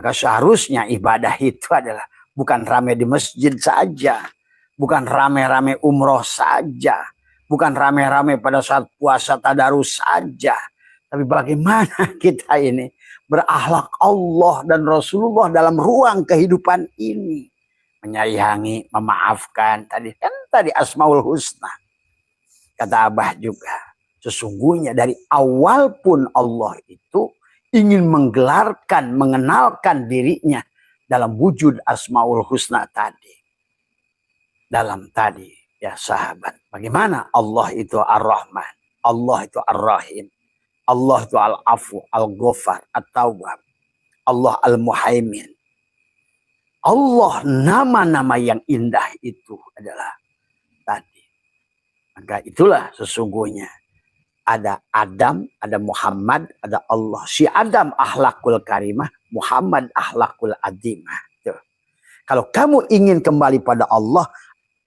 Maka seharusnya ibadah itu adalah bukan rame di masjid saja, bukan rame-rame umroh saja, bukan rame-rame pada saat puasa tadarus saja, tapi bagaimana kita ini berakhlak Allah dan Rasulullah dalam ruang kehidupan ini. Menyayangi, memaafkan. Tadi Asmaul Husna. Kata Abah juga. Sesungguhnya dari awal pun Allah itu ingin menggelarkan, mengenalkan dirinya dalam wujud Asmaul Husna tadi. Dalam tadi, ya sahabat. Bagaimana Allah itu Ar-Rahman. Allah itu Ar-Rahim. Allah itu Al-Afu, Al-Ghafar, At-Tawwab. Allah Al-Muhaimin. Allah, nama-nama yang indah itu adalah tadi. Maka itulah sesungguhnya. Ada Adam, ada Muhammad, ada Allah. Si Adam akhlakul karimah, Muhammad akhlakul adimah. Tuh. Kalau kamu ingin kembali pada Allah,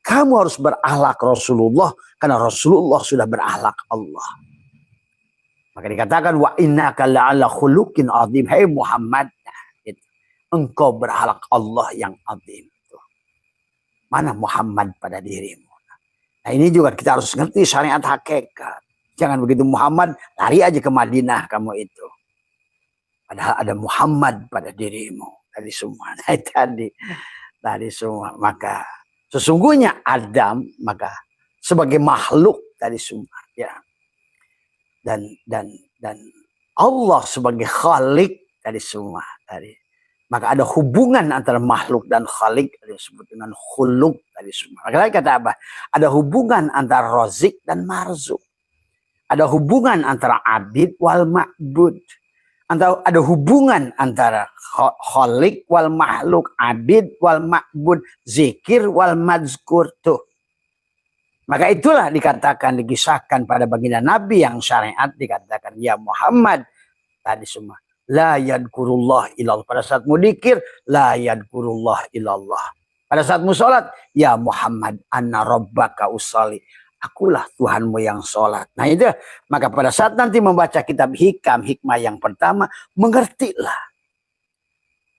kamu harus berakhlak Rasulullah, karena Rasulullah sudah berakhlak Allah. Maka dikatakan, wa innaka la'ala khuluqin azim. Hai Muhammad, engkau berakhlak Allah yang azim. Mana Muhammad pada dirimu? Nah ini juga kita harus ngerti syariat hakikat. Jangan begitu Muhammad, lari aja ke Madinah kamu itu. Padahal ada Muhammad pada dirimu. Tadi semua. Tadi semua. Maka sesungguhnya Adam, maka sebagai makhluk tadi semua. Ya. Dan Allah sebagai Khalik tadi semua. Tadi. Maka ada hubungan antara makhluk dan khalik, disebut dengan khuluk tadi semua. Maka kata apa? Ada hubungan antara rozik dan marzuk. Ada hubungan antara abid wal ma'bud. Ada hubungan antara khalik wal makhluk, abid wal ma'bud, zikir wal mazkur. Tuh. Maka itulah dikatakan, dikisahkan pada baginda Nabi yang syariat dikatakan, ya Muhammad tadi semua. La yadkurullah ilallah. Pada saat mu dikir, la yadkurullah ilallah. Pada saat mu sholat, ya Muhammad anna rabbaka usalli. Akulah Tuhanmu yang sholat. Nah itu, maka pada saat nanti membaca kitab hikmah yang pertama, mengertilah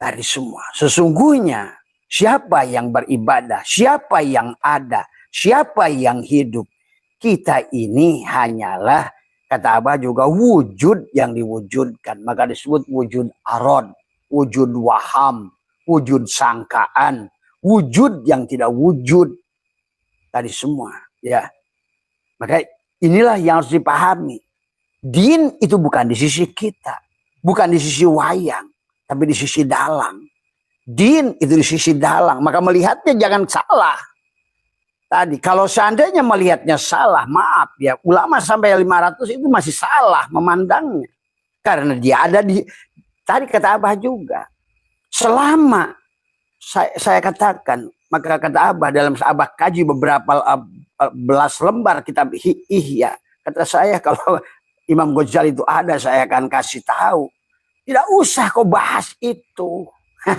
dari semua. Sesungguhnya siapa yang beribadah, siapa yang ada, siapa yang hidup. Kita ini hanyalah, kata Abah juga, wujud yang diwujudkan. Maka disebut wujud arad, wujud waham, wujud sangkaan, wujud yang tidak wujud. Tadi semua. Ya. Maka inilah yang harus dipahami. Din itu bukan di sisi kita. Bukan di sisi wayang. Tapi di sisi dalam. Din itu di sisi dalam. Maka melihatnya jangan salah. Tadi kalau seandainya melihatnya salah, maaf ya, ulama sampai 500 itu masih salah memandangnya. Karena dia ada di, tadi kata Abah juga, selama saya katakan, maka kata Abah dalam Abah kaji beberapa belas lembar kitab Ihya, kata saya kalau Imam Ghazali itu ada, saya akan kasih tahu. Tidak usah kau bahas itu.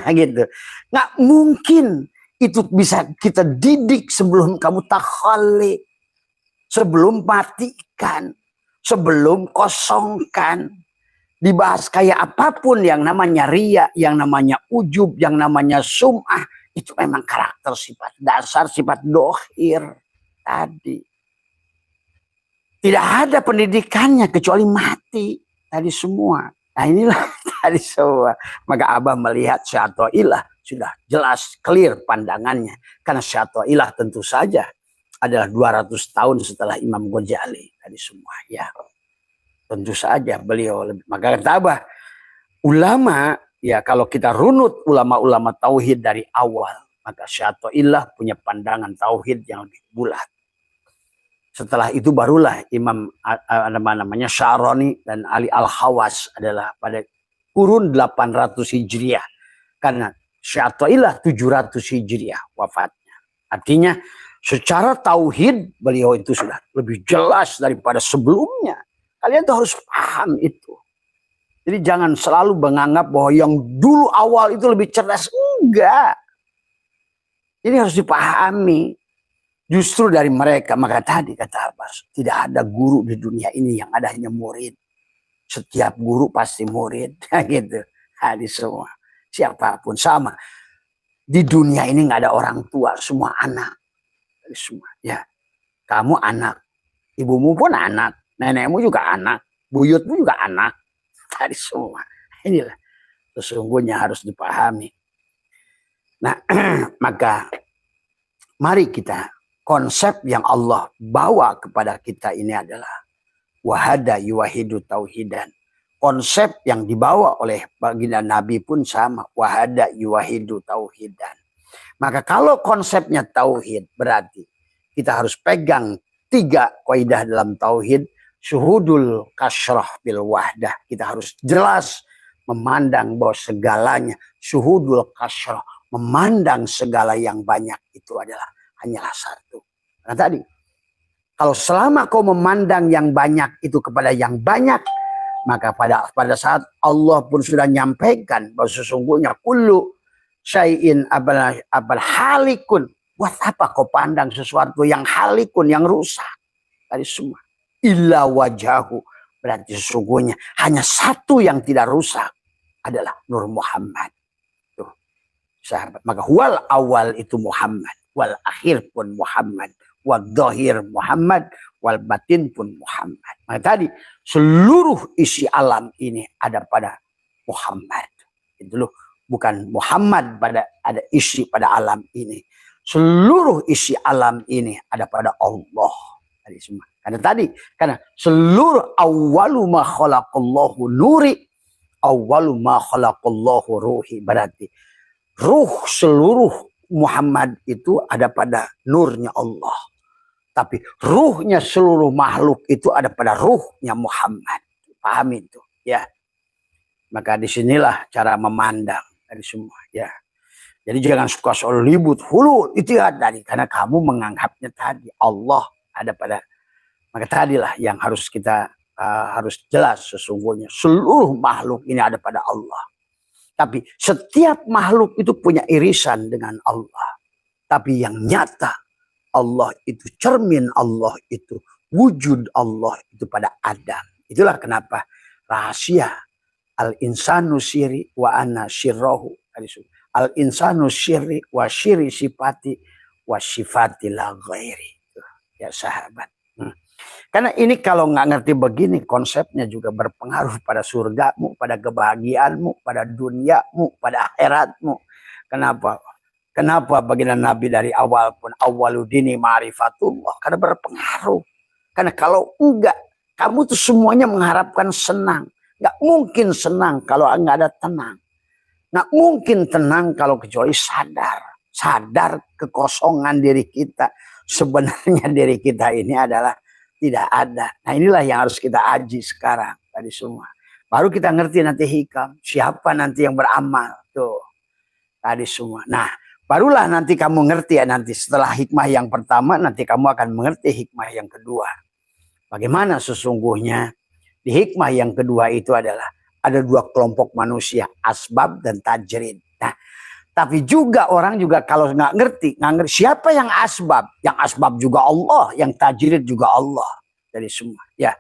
Gitu. Nggak mungkin itu bisa kita didik sebelum kamu takhalli, sebelum matikan, sebelum kosongkan. Dibahas kayak apapun yang namanya riya, yang namanya ujub, yang namanya sum'ah, itu memang karakter sifat dasar, sifat dohir tadi. Tidak ada pendidikannya kecuali mati tadi semua. Nah inilah tadi semua. Maka Abah melihat Syato'ilah sudah jelas, clear pandangannya. Karena Syato'ilah tentu saja adalah 200 tahun setelah Imam Ghazali tadi semua. Ya, tentu saja beliau lebih. Maka kata Abah, ulama, ya kalau kita runut ulama-ulama tauhid dari awal, maka Syato'ilah punya pandangan tauhid yang lebih bulat. Setelah itu barulah Imam namanya Syaroni dan Ali Al-Khawas adalah pada kurun 800 Hijriah. Karena Syato'ilah 700 Hijriah wafatnya. Artinya secara tauhid beliau itu sudah lebih jelas daripada sebelumnya. Kalian tuh harus paham itu. Jadi jangan selalu menganggap bahwa yang dulu awal itu lebih cerdas. Enggak. Ini harus dipahami. Justru dari mereka, maka tadi kata Abbas, tidak ada guru di dunia ini yang ada hanya murid. Setiap guru pasti murid. Gitu. Hadis semua. Siapapun sama. Di dunia ini nggak ada orang tua, semua anak. Semua, ya. Kamu anak, ibumu pun anak, nenekmu juga anak, buyutmu juga anak. Tadi semua. Inilah sesungguhnya harus dipahami. Nah, maka mari kita, konsep yang Allah bawa kepada kita ini adalah wahada yuwahidu tauhidan. Konsep yang dibawa oleh baginda Nabi pun sama, wahada yuwahidu tauhidan. Maka kalau konsepnya tauhid, berarti kita harus pegang 3 kaidah dalam tauhid. Syuhudul kasyrah bil wahdah. Kita harus jelas memandang bahwa segalanya, syuhudul kasyrah, memandang segala yang banyak itu adalah hanyalah satu. Nah tadi, kalau selama kau memandang yang banyak itu kepada yang banyak, maka pada saat Allah pun sudah nyampaikan bahwa sesungguhnya kullu syai'in abal halikun. Buat apa kau pandang sesuatu yang halikun, yang rusak? Tadi semua. Illa wajahu. Berarti sesungguhnya hanya satu yang tidak rusak adalah Nur Muhammad. Tuh, sahabat. Maka wal awal itu Muhammad. Wal akhir pun Muhammad. Wal dhahir Muhammad. Wal batin pun Muhammad. Maka tadi seluruh isi alam ini ada pada Muhammad. Itu loh. Bukan Muhammad ada isi pada alam ini. Seluruh isi alam ini ada pada Allah. Tadi semua. Karena seluruh awwalu ma khalaqallahu nuri, awwalu ma khalaqallahu ruhi. Berarti ruh seluruh Muhammad itu ada pada nurnya Allah. Tapi ruhnya seluruh makhluk itu ada pada ruhnya Muhammad. Pahami itu, ya. Maka disinilah cara memandang dari semua, ya. Jadi jangan suka soal ribut, hulul, itihad tadi. Karena kamu menganggapnya tadi Allah ada pada. Maka tadilah yang harus kita harus jelas sesungguhnya. Seluruh makhluk ini ada pada Allah. Tapi setiap makhluk itu punya irisan dengan Allah. Tapi yang nyata Allah itu, cermin Allah itu, wujud Allah itu pada Adam. Itulah kenapa rahasia al-insanu syiri wa ana syirrohu. Al-insanu syiri wa syiri sifati wa sifati la ghairi. Ya sahabat. Karena ini kalau nggak ngerti begini, konsepnya juga berpengaruh pada surgamu, pada kebahagiaanmu, pada duniamu, pada akhiratmu. Kenapa? Kenapa baginda Nabi dari awal pun awaludini ma'rifatullah? Karena berpengaruh. Karena kalau enggak, kamu tuh semuanya mengharapkan senang. Nggak mungkin senang kalau nggak ada tenang. Nggak mungkin tenang kalau kecuali sadar. Sadar kekosongan diri kita. Sebenarnya diri kita ini adalah tidak ada. Nah inilah yang harus kita aji sekarang. Tadi semua. Baru kita ngerti nanti hikam. Siapa nanti yang beramal. Tuh. Tadi semua. Nah barulah nanti kamu ngerti ya. Nanti setelah hikmah yang pertama. Nanti kamu akan mengerti hikmah yang kedua. Bagaimana sesungguhnya. Di hikmah yang kedua itu adalah. Ada 2 kelompok manusia. Asbab dan tajrid. Nah. Tapi juga orang juga kalau nggak ngerti siapa yang asbab. Yang asbab juga Allah, yang tajrid juga Allah. Dari semua, ya.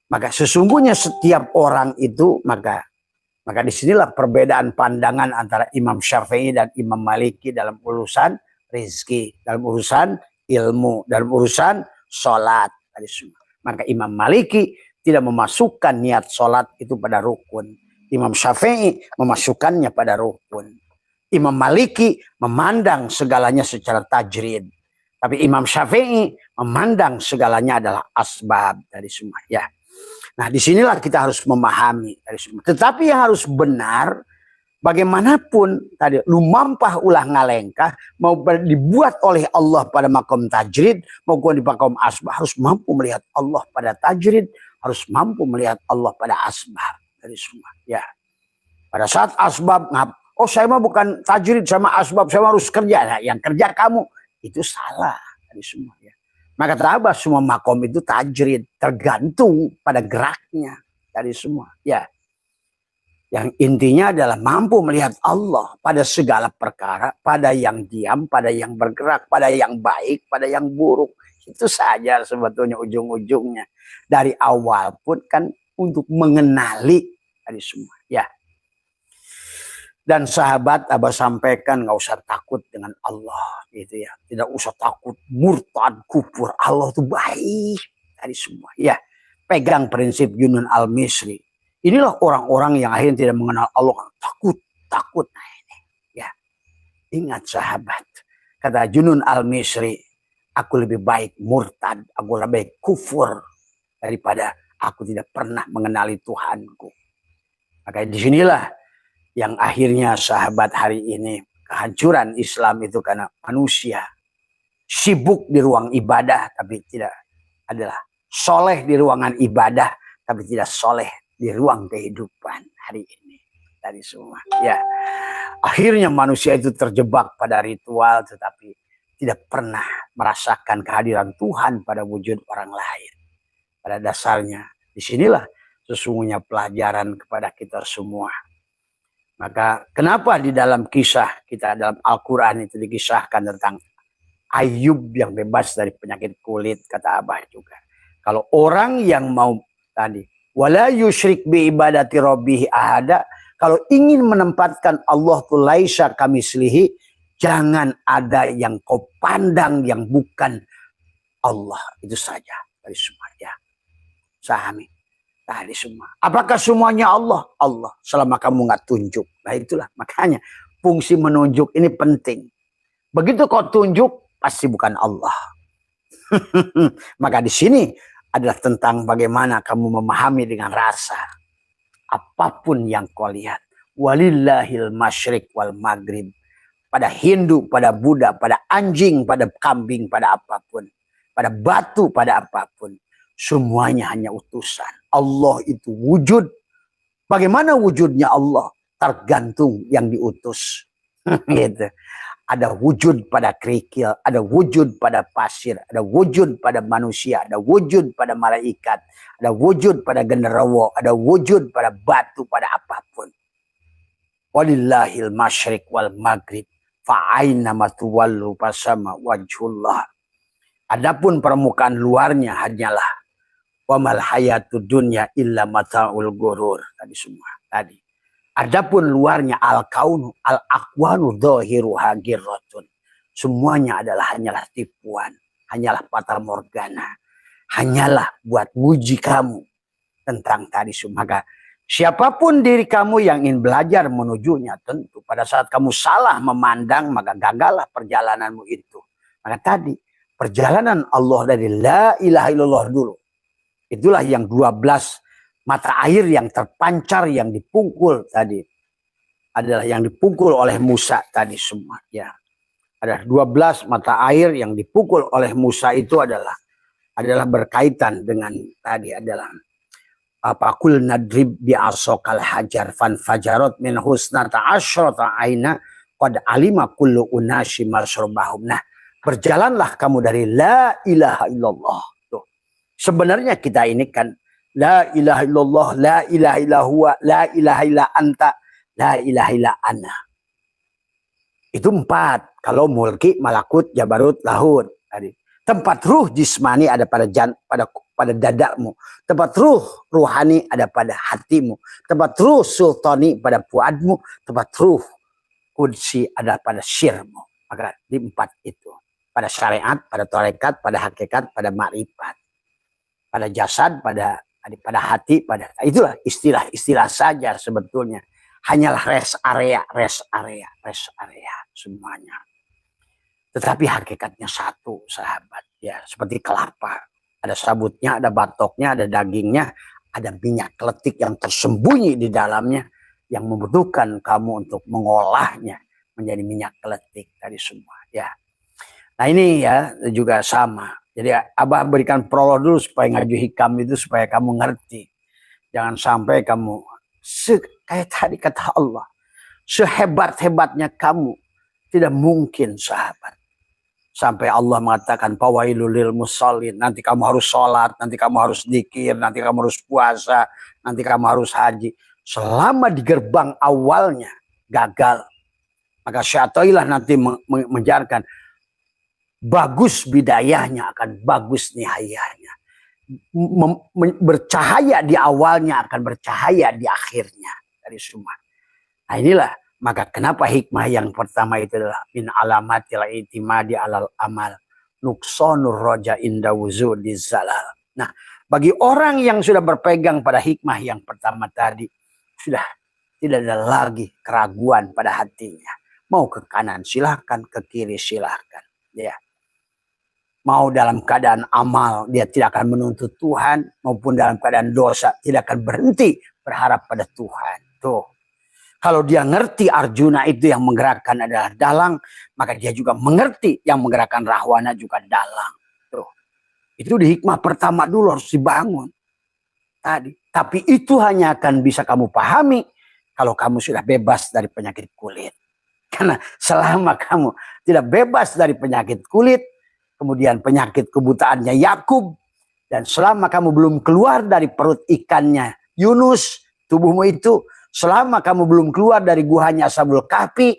Maka sesungguhnya setiap orang itu maka disinilah perbedaan pandangan antara Imam Syafi'i dan Imam Maliki dalam urusan rezeki, dalam urusan ilmu, dalam urusan sholat. Dari semua. Maka Imam Maliki tidak memasukkan niat sholat itu pada rukun. Imam Syafi'i memasukkannya pada rukun. Imam Maliki memandang segalanya secara tajrid. Tapi Imam Syafi'i memandang segalanya adalah asbab dari semua. Ya. Nah disinilah kita harus memahami dari semua. Tetapi yang harus benar, bagaimanapun tadi lumampah ulah ngalengkah, mau dibuat oleh Allah pada makom tajrid, maupun di makom asbab, harus mampu melihat Allah pada tajrid, harus mampu melihat Allah pada asbab dari semua. Ya. Pada saat asbab oh saya mah bukan tajrid sama asbab, saya harus kerja. Nah, yang kerja kamu itu salah dari semua ya. Maka terabas semua makom itu tajrid, tergantung pada geraknya dari semua ya. Yang intinya adalah mampu melihat Allah pada segala perkara, pada yang diam, pada yang bergerak, pada yang baik, pada yang buruk. Itu saja sebetulnya ujung-ujungnya. Dari awal pun kan untuk mengenali dari semua ya. Dan sahabat Abah sampaikan nggak usah takut dengan Allah gitu ya. Tidak usah takut murtad kufur. Allah itu baik dari semua. Ya, pegang prinsip Junun Al-Misri. Inilah orang-orang yang akhirnya tidak mengenal Allah. Takut. Nah ini ya. Ingat sahabat. Kata Junun Al-Misri, aku lebih baik murtad, aku lebih baik kufur daripada aku tidak pernah mengenali Tuhanku. Maka disinilah yang akhirnya sahabat hari ini kehancuran Islam itu karena manusia sibuk di ruang ibadah tapi tidak adalah soleh di ruangan ibadah tapi tidak soleh di ruang kehidupan hari ini dari semua. Ya, akhirnya manusia itu terjebak pada ritual tetapi tidak pernah merasakan kehadiran Tuhan pada wujud orang lain. Pada dasarnya disinilah sesungguhnya pelajaran kepada kita semua. Maka kenapa di dalam kisah kita dalam Al-Quran itu dikisahkan tentang Ayub yang bebas dari penyakit kulit, kata Abah juga. Kalau orang yang mau tadi, wala yusyrik bi ibadati rabbih ahada, kalau ingin menempatkan Allah tu laisa kamislihi, jangan ada yang kau pandang yang bukan Allah. Itu saja dari semua ya. Sahami. Tadi semua. Apakah semuanya Allah? Allah. Selama kamu nggak tunjuk. Nah itulah. Makanya fungsi menunjuk ini penting. Begitu kau tunjuk, pasti bukan Allah. Maka di sini adalah tentang bagaimana kamu memahami dengan rasa. Apapun yang kau lihat. Walillahil masyriq wal maghrib. Pada Hindu, pada Buddha, pada anjing, pada kambing, pada apapun. Pada batu, pada apapun. Semuanya hanya utusan. Allah itu wujud. Bagaimana wujudnya Allah? Tergantung yang diutus. Gitu. Ada wujud pada kerikil, ada wujud pada pasir, ada wujud pada manusia, ada wujud pada malaikat, ada wujud pada genderuwo, ada wujud pada batu, pada apapun. Walillahil masyriq wal maghrib fa'aina matuwallu fasama wajhullah. Adapun permukaan luarnya hanyalah wa mal hayatud dunya illa mata'ul ghurur. Tadi semua tadi. Adapun luarnya al-kaunu al-aqwanu dhahiruha ghirratun. Semuanya adalah hanyalah tipuan, hanyalah fata morgana. Hanyalah buat muji kamu tentang tadi semua. Maka siapapun diri kamu yang ingin belajar menujunya, tentu pada saat kamu salah memandang maka gagallah perjalananmu itu. Maka tadi perjalanan Allah dari la ilaha illallah dulu. Itulah yang 12 mata air yang terpancar yang dipukul tadi. Adalah yang dipukul oleh Musa tadi semua. Ya. Ada 12 mata air yang dipukul oleh Musa itu adalah berkaitan dengan tadi adalah apa kul nadrib bi asokal hajar fan fajarot min husnata asyrata aina qad alima kullu unasi masrabahum. Nah, berjalanlah kamu dari la ilaha illallah. Sebenarnya kita ini kan la ilaha illallah, la ilaha illa huwa, la ilaha illa anta, la ilaha illa ana. Itu 4. Kalau mulki, malakut, jabarut, lahut. Tadi. Tempat ruh jismani ada pada dadamu. Tempat ruh ruhani ada pada hatimu. Tempat ruh sultani pada puadmu. Tempat ruh kudsi ada pada sirmu. Maka di 4 itu. Pada syariat, pada tarekat, pada hakikat, pada ma'rifat. Pada jasad, pada hati, pada itulah istilah-istilah saja sebetulnya. Hanyalah rest area semuanya. Tetapi hakikatnya satu, sahabat. Ya, seperti kelapa. Ada sabutnya, ada batoknya, ada dagingnya, ada minyak keletik yang tersembunyi di dalamnya yang membutuhkan kamu untuk mengolahnya menjadi minyak keletik tadi semua. Ya. Nah ini ya juga sama. Jadi Abah berikan prolog dulu supaya ngaju hikam itu supaya kamu ngerti. Jangan sampai kamu kayak tadi kata Allah. Sehebat-hebatnya kamu tidak mungkin sahabat. Sampai Allah mengatakan fawailul lil musallin. Nanti kamu harus sholat, nanti kamu harus dzikir, nanti kamu harus puasa, nanti kamu harus haji. Selama di gerbang awalnya gagal. Maka syaitanlah nanti menjarkan. Bagus bidayahnya akan bagus nihayahnya. Bercahaya di awalnya akan bercahaya di akhirnya. Dari semua. Nah inilah Maka kenapa hikmah yang pertama itu adalah min alamatil itimadi alal amal nuksonur roja inda wuzudi zalal. Nah, bagi orang yang sudah berpegang pada hikmah yang pertama tadi, sudah tidak ada lagi keraguan pada hatinya. Mau ke kanan silahkan, ke kiri silahkan. Ya. Mau dalam keadaan amal, dia tidak akan menuntut Tuhan, maupun dalam keadaan dosa, tidak akan berhenti berharap pada Tuhan. Tuh. Kalau dia ngerti Arjuna itu yang menggerakkan adalah dalang, maka dia juga mengerti yang menggerakkan Rahwana juga dalang. Tuh. Itu di hikmah pertama dulu harus dibangun. Tadi. Tapi itu hanya akan bisa kamu pahami kalau kamu sudah bebas dari penyakit kulit. Karena selama kamu tidak bebas dari penyakit kulit, kemudian penyakit kebutaannya Yakub, dan selama kamu belum keluar dari perut ikannya Yunus, tubuhmu itu, selama kamu belum keluar dari guhanya Ashabul Kahfi,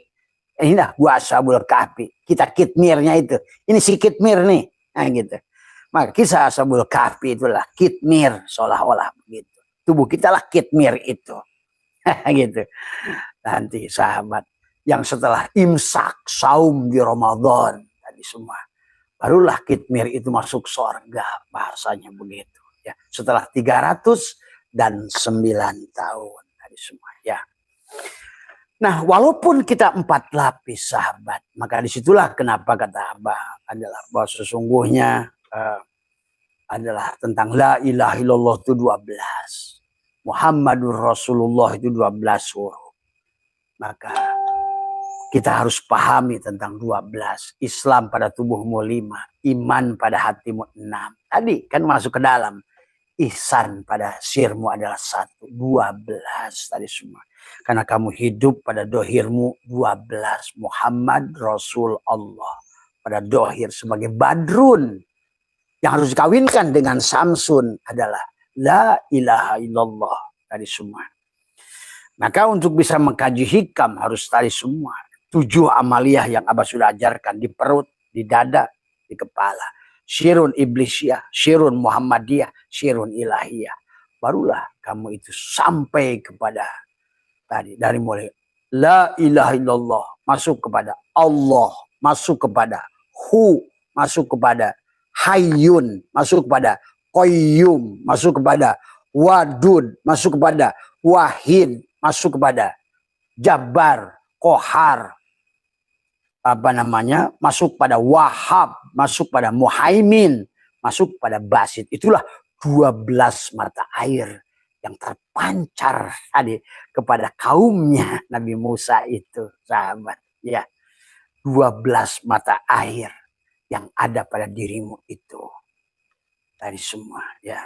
inilah gua Ashabul Kahfi, kita kitmirnya itu, ini si kitmir nih, nah gitu. Maka kisah Ashabul Kahfi itulah kitmir, seolah-olah begitu. Tubuh kita lah kitmir itu, gitu. Nanti sahabat, yang setelah imsak saum di Ramadan tadi semua, barulah kitmir itu masuk surga, bahasanya begitu ya. Setelah 309 tahun tadi semua ya. Nah, walaupun kita 4 lapis sahabat, maka disitulah kenapa kata Abah adalah bahwa sesungguhnya adalah tentang la ilaha illallah itu 12, Muhammadur Rasulullah itu 12 huruf. Maka kita harus pahami tentang 12. Islam pada tubuhmu 5. Iman pada hatimu 6. Tadi kan masuk ke dalam. Ihsan pada sirmu adalah 1. 12 tadi semua. Karena kamu hidup pada dohirmu 12. Muhammad Rasul Allah. Pada dohir sebagai badrun. Yang harus dikawinkan dengan Samsun adalah la ilaha illallah tadi semua. Maka untuk bisa mengkaji hikam harus tadi semua. 7 amaliyah yang Abah sudah ajarkan di perut, di dada, di kepala. Syirun Iblisiyah, Syirun Muhammadiyah, Syirun Ilahiyah. Barulah kamu itu sampai kepada tadi. Dari mulai la ilaha illallah, masuk kepada Allah, masuk kepada Hu, masuk kepada Hayyun, masuk kepada Qayyum, masuk kepada Wadud, masuk kepada Wahid, masuk kepada Jabbar, Kohar, masuk pada Wahab, masuk pada Muhaimin, masuk pada Basit. Itulah 12 mata air yang terpancar tadi kepada kaumnya Nabi Musa itu, sahabat. Ya, 12 mata air yang ada pada dirimu itu. Tadi semua, ya.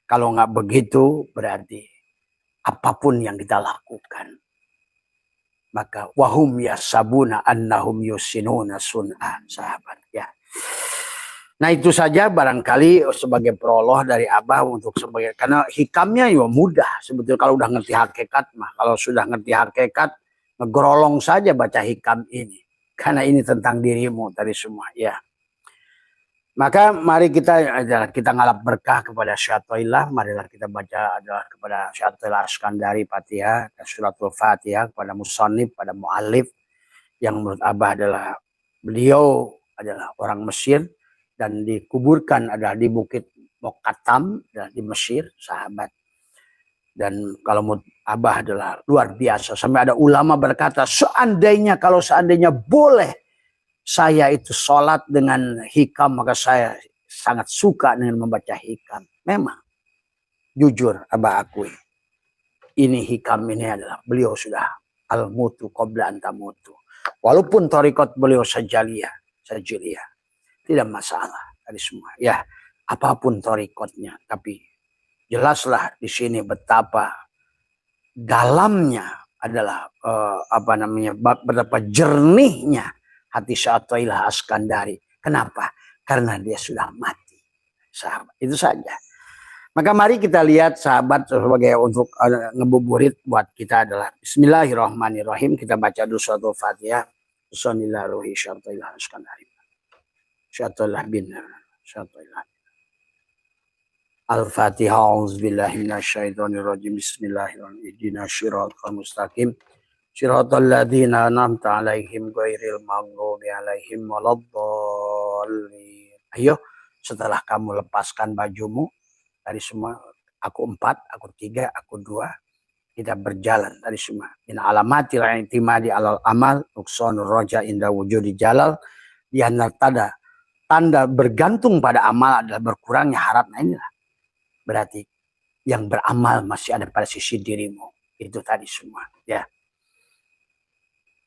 Kalau nggak begitu berarti apapun yang kita lakukan, maka wahum yasabuna annahum yusinuna sun'a, sahabat ya. Nah itu saja barangkali sebagai prolog dari Abah untuk sebagai, karena hikamnya ya mudah sebetulnya kalau udah ngerti hakikat mah. Kalau sudah ngerti hakikat, ngegrolong saja baca hikam ini, karena ini tentang dirimu tadi semua ya. Maka mari kita ngalap berkah kepada Syatoilah. Marilah kita baca adalah kepada Syatoilah Askandari Fatihah, Suratul Fatihah, kepada Musonib, pada Mu'alif, yang menurut Abah adalah beliau adalah orang Mesir dan dikuburkan adalah di Bukit Mokatam di Mesir, sahabat. Dan kalau menurut Abah adalah luar biasa. Sampai ada ulama berkata, seandainya boleh saya itu sholat dengan hikam, maka saya sangat suka dengan membaca hikam. Memang, jujur Abah akui, ini hikam ini adalah beliau sudah al-mutu qabla antamutu. Walaupun tarikot beliau sajiliyah, tidak masalah tadi semua. Ya, apapun tarikotnya, tapi jelaslah di sini betapa dalamnya adalah betapa jernihnya hati Syatoilah Askandari. Kenapa? Karena dia sudah mati, sahabat. Itu saja. Maka mari kita lihat sahabat sebagai untuk ngebuburit buat kita adalah Bismillahirrahmanirrahim. Kita baca dulu suratul Fatihah. Bismillahirrahmanirrahim. Syatoilah Askandari. Syatoilah bin Syatoilah. Al-Fatihah. Auzubillahi minasyaitonirrajim. Bismillahirrahmanirrahim. Ihdinash shiratal mustaqim. Siratal ladzina an'amta 'alaihim ghairil maghdubi 'alaihim waladdallin. Ayo, setelah kamu lepaskan bajumu dari semua, aku 4, aku 3, aku 2, kita berjalan dari semua. Min alamatil i'timadi alal amal nuqsanur raja inda wujudi jalal. Di antara tanda bergantung pada amal adalah berkurangnya harap. Nah inilah berarti yang beramal masih ada pada sisi dirimu. Itu tadi semua ya.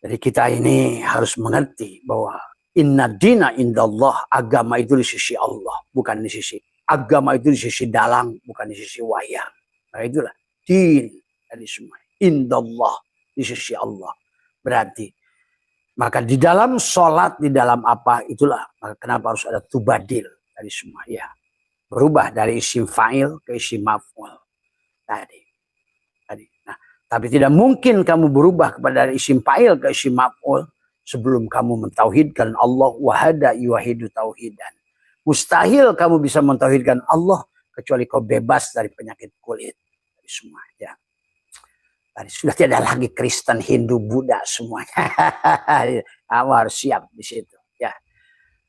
Jadi kita ini harus mengerti bahwa inna dina indallah, agama itu di sisi Allah, bukan di sisi agama itu di sisi dalang, bukan di sisi wayang. Nah itulah din dari semua. Indallah, di sisi Allah. Berarti maka di dalam sholat, di dalam apa itulah, maka kenapa harus ada tubadil dari semua ya. Berubah dari isim fa'il ke isim maf'ul tadi. Nah, tapi tidak mungkin kamu berubah kepada dari isim fa'il ke isim maf'ul sebelum kamu mentauhidkan Allah wahada yuwahidu tauhidan. Mustahil kamu bisa mentauhidkan Allah kecuali kau bebas dari penyakit kulit. Dari semua ya. Tadi sudah tidak lagi Kristen, Hindu, Buddha semuanya. Kamu harus siap di situ ya.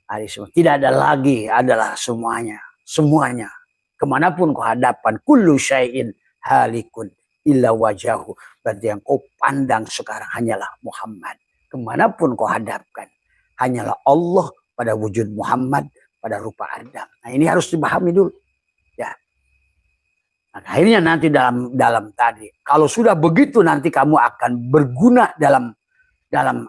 Hari semua tidak ada lagi, adalah semuanya. Semuanya. Kemanapun kau hadapkan, kullu syai'in halikun illa wajahu. Berarti yang kau pandang sekarang hanyalah Muhammad. Kemanapun kau hadapkan, hanyalah Allah pada wujud Muhammad, pada rupa Adam. Nah ini harus dipahami dulu. Ya. Nah, akhirnya nanti dalam tadi, kalau sudah begitu nanti kamu akan berguna dalam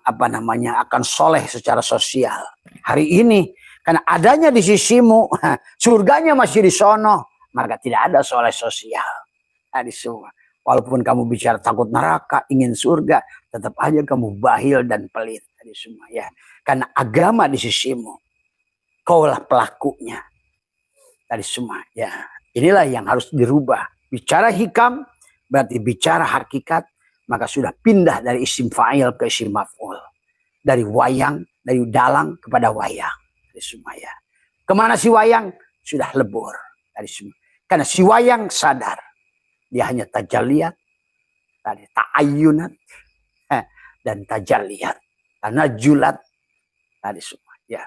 apa namanya, akan soleh secara sosial. Hari ini karena adanya di sisimu, surganya masih di sono, maka tidak ada soleh sosial. Nah, di semua. Walaupun kamu bicara takut neraka, ingin surga, tetap aja kamu bahil dan pelit. Tadi semua ya. Karena agama di sisimu, kaulah pelakunya. Tadi semua ya. Inilah yang harus dirubah. Bicara hikam berarti bicara hakikat, maka sudah pindah dari isim fa'il ke isim maf'ul. Dari wayang, dari dalang kepada wayang. Dari semua ya. Kemana si wayang? Sudah lebur. Dari semua. Karena si wayang sadar. Dia hanya tajalliyat, ta'ayyunat, dan tajalliyat. Tanajulat. Tadi semua ya.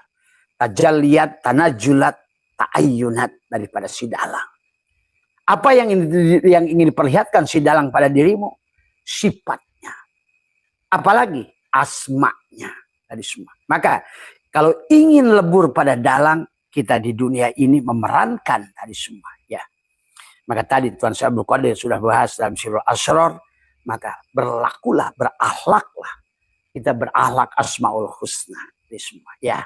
Tajalliyat, tanajulat, ta'ayyunat daripada si dalang. Apa yang ingin diperlihatkan si dalang pada dirimu? Sifatnya. Apalagi asma'nya. Tadi semua. Maka kalau ingin lebur pada dalang, kita di dunia ini memerankan tadi semua. Ya. Maka tadi Tuan Syekh Abdul Qadir sudah bahas dalam Sirrul Asrar. Maka berlakulah, berakhlaklah. Kita berakhlak asma'ul husna. Tadi semua. Ya.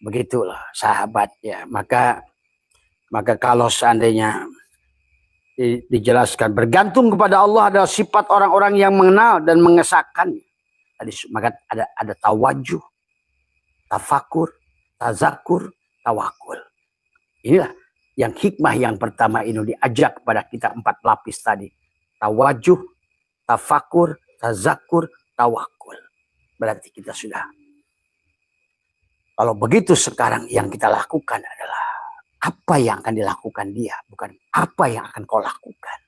Begitulah sahabat ya. Maka kalau seandainya dijelaskan bergantung kepada Allah adalah sifat orang-orang yang mengenal dan mengesahkan. Maka ada tawajuh, tafakur, tazakur, tawakul. Inilah yang hikmah yang pertama ini diajak kepada kita 4 lapis tadi. Tawajuh, tafakur, tazakur, tawakul. Berarti kita sudah. Kalau begitu sekarang yang kita lakukan adalah apa yang akan dilakukan dia, bukan apa yang akan kau lakukan.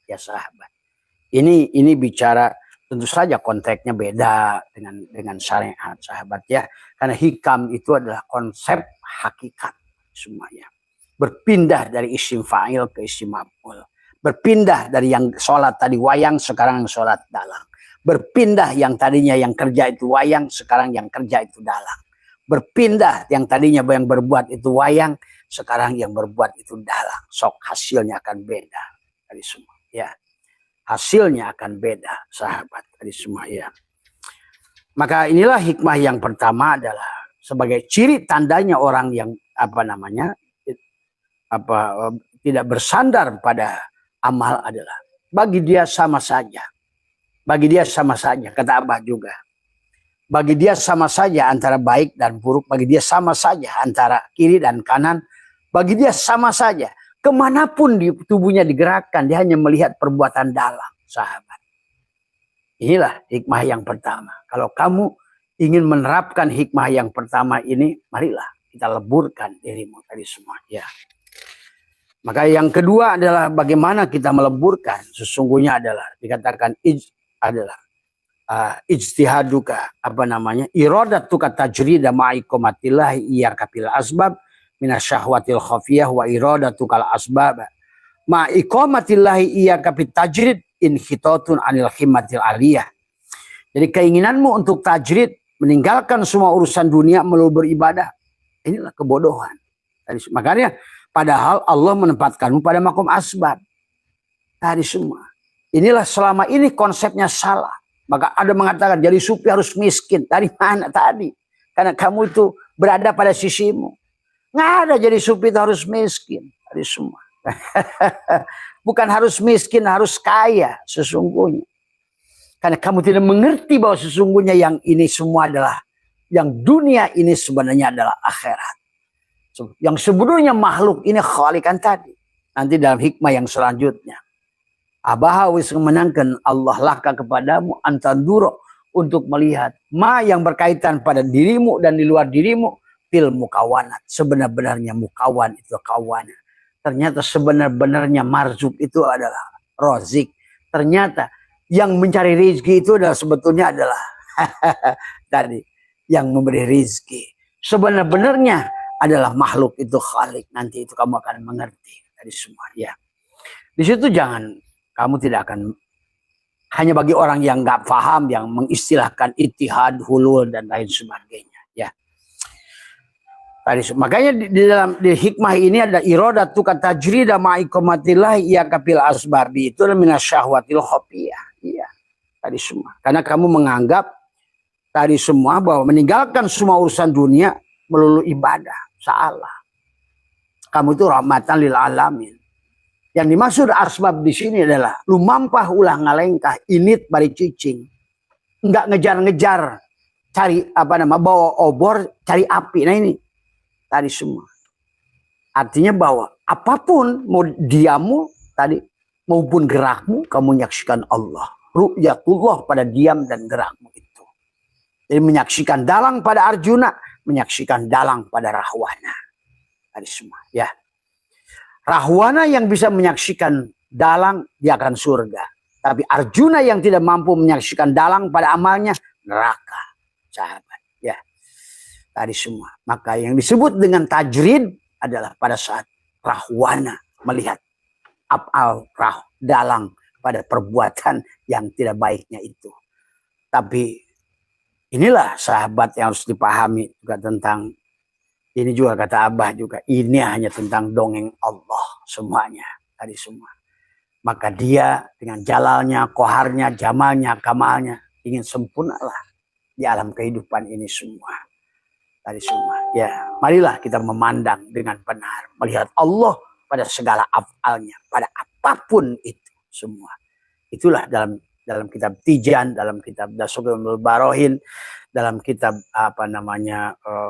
Ya sahabat. Ini bicara tentu saja konteksnya beda dengan syariat sahabat ya. Karena hikam itu adalah konsep hakikat semuanya. Berpindah dari isim fa'il ke isim maf'ul. Berpindah dari yang sholat tadi wayang, sekarang sholat dalang. Berpindah yang tadinya yang kerja itu wayang, sekarang yang kerja itu dalang. Berpindah yang tadinya yang berbuat itu wayang, sekarang yang berbuat itu dalang. Sok hasilnya akan beda dari semua ya. Hasilnya akan beda sahabat dari semua ya. Maka inilah hikmah yang pertama adalah sebagai ciri tandanya orang yang tidak bersandar pada amal adalah bagi dia sama saja. Bagi dia sama saja, kata Abah juga. Bagi dia sama saja antara baik dan buruk. Bagi dia sama saja antara kiri dan kanan. Bagi dia sama saja. Kemanapun di tubuhnya digerakkan, dia hanya melihat perbuatan dalang, sahabat. Inilah hikmah yang pertama. Kalau kamu ingin menerapkan hikmah yang pertama ini, marilah kita leburkan dirimu tadi semua. Ya. Maka yang kedua adalah bagaimana kita meleburkan. Sesungguhnya adalah dikatakan adalah ijtihaduka iradatuka tajrida ma'iqamatillah iyyaka bil asbab minasyahwatil khafiyah wa iradatukal asbab ma'iqamatillah iyyaka bit tajrid inhitatun anil himmatil aliyah. Jadi keinginanmu untuk tajrid, meninggalkan semua urusan dunia melulu beribadah, inilah kebodohan. Makanya padahal Allah menempatkanmu pada makom asbab. Tadi semua. Inilah selama ini konsepnya salah. Maka ada mengatakan jadi sufi harus miskin. Dari mana tadi? Karena kamu itu berada pada sisimu. Nggak ada jadi sufi itu harus miskin. Tadi semua. Bukan harus miskin, harus kaya sesungguhnya. Karena kamu tidak mengerti bahwa sesungguhnya yang ini semua adalah, yang dunia ini sebenarnya adalah akhirat. Yang sebetulnya makhluk ini khalikan tadi. Nanti dalam hikmah yang selanjutnya. Abaha wis menangkan Allah laka kepadamu antanduro untuk melihat ma yang berkaitan pada dirimu dan di luar dirimu fil mukawanat. Sebenar-benarnya mukawan itu kawan. Ternyata sebenar-benarnya marzuk itu adalah rozik. Ternyata yang mencari rizki itu adalah sebetulnya adalah tadi yang memberi rizki. Sebenar-benarnya adalah makhluk itu khalik. Nanti itu kamu akan mengerti dari semua. Ya, di situ jangan kamu tidak akan hanya bagi orang yang nggak paham yang mengistilahkan ittihad, hulul dan lain sebagainya. Ya, tadi makanya di hikmah ini ada iradatu tajrida ma'iqamatillah iyyaka bil asbabi itu minasyahwatil khafiyah. Iya, tadi semua. Karena kamu menganggap tadi semua bahwa meninggalkan semua urusan dunia melulu ibadah. Salah. Kamu itu rahmatan lil alamin. Yang dimaksud asbab di sini adalah lumampah ulah ngalengkah init bari cicing. Enggak ngejar-ngejar cari bawa obor cari api. Nah ini tadi semua. Artinya bahwa apapun mau diammu tadi maupun gerakmu kamu menyaksikan Allah. Ru'yatullah pada diam dan gerakmu itu. Jadi menyaksikan dalang pada Arjuna, menyaksikan dalang pada Rahwana. Tadi semua ya. Rahwana yang bisa menyaksikan dalang dia akan surga. Tapi Arjuna yang tidak mampu menyaksikan dalang pada amalnya neraka. Sahabat ya. Tadi semua. Maka yang disebut dengan tajrid adalah pada saat Rahwana melihat af'al dalang pada perbuatan yang tidak baiknya itu. Tapi inilah sahabat yang harus dipahami juga tentang ini juga kata Abah juga ini hanya tentang dongeng Allah semuanya tadi semua. Maka dia dengan jalalnya, koharnya, jamalnya, kamalnya ingin sempurnalah di alam kehidupan ini semua. Tadi semua. Ya, marilah kita memandang dengan benar, melihat Allah pada segala afalnya, pada apapun itu semua. Itulah dalam kitab Tijan, dalam kitab Dasogul Barohin, dalam kitab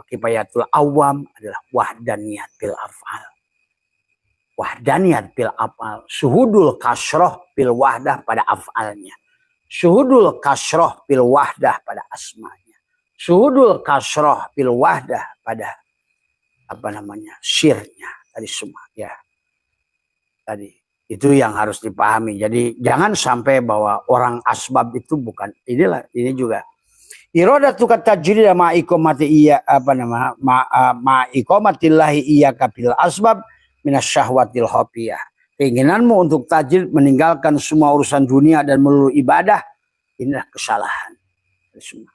Kifayatul Awam adalah wahdaniyat bil afal. Wahdaniyat bil afal, syuhudul kasroh bil wahdah pada afalnya. Syuhudul kasroh bil wahdah pada asmanya. Syuhudul kasroh bil wahdah pada syirnya. Tadi semua ya. Tadi itu yang harus dipahami. Jadi jangan sampai bahwa orang asbab itu bukan ini juga iradatu tajrida ma'iqamati iya ma'iqamatillahi iyyaka bil asbab minasyahwatil khafiyah. Keinginanmu untuk tajrid meninggalkan semua urusan dunia dan melulu ibadah, inilah kesalahan. Semua.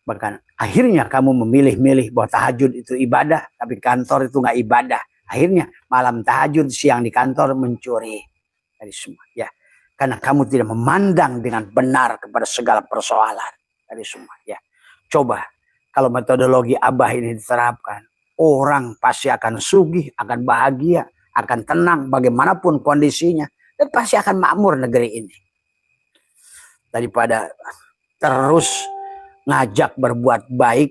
Bahkan akhirnya kamu memilih-milih bahwa tahajud itu ibadah, tapi kantor itu nggak ibadah. Akhirnya malam tahajud, siang di kantor mencuri. Dari semua ya. Karena kamu tidak memandang dengan benar kepada segala persoalan. Dari semua ya. Coba kalau metodologi Abah ini diterapkan, orang pasti akan sugih, akan bahagia, akan tenang bagaimanapun kondisinya, dan pasti akan makmur negeri ini. Daripada terus ngajak berbuat baik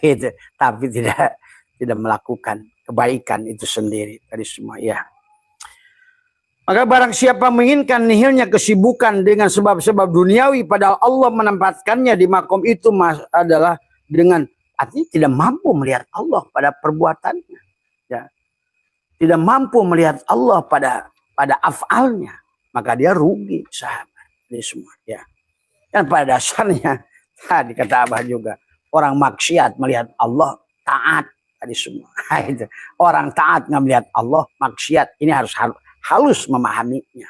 gitu, tapi tidak melakukan kebaikan itu sendiri dari semua ya. Maka barang siapa menginginkan nihilnya kesibukan dengan sebab-sebab duniawi, padahal Allah menempatkannya di makom itu adalah dengan artinya tidak mampu melihat Allah pada perbuatannya ya. Tidak mampu melihat Allah pada afalnya, maka dia rugi sahabat dari semua ya. Dan pada dasarnya tadi kata Abah juga, orang maksiat melihat Allah taat tadi semua. Itu. Orang taat nggak melihat Allah maksiat. Ini harus halus memahaminya.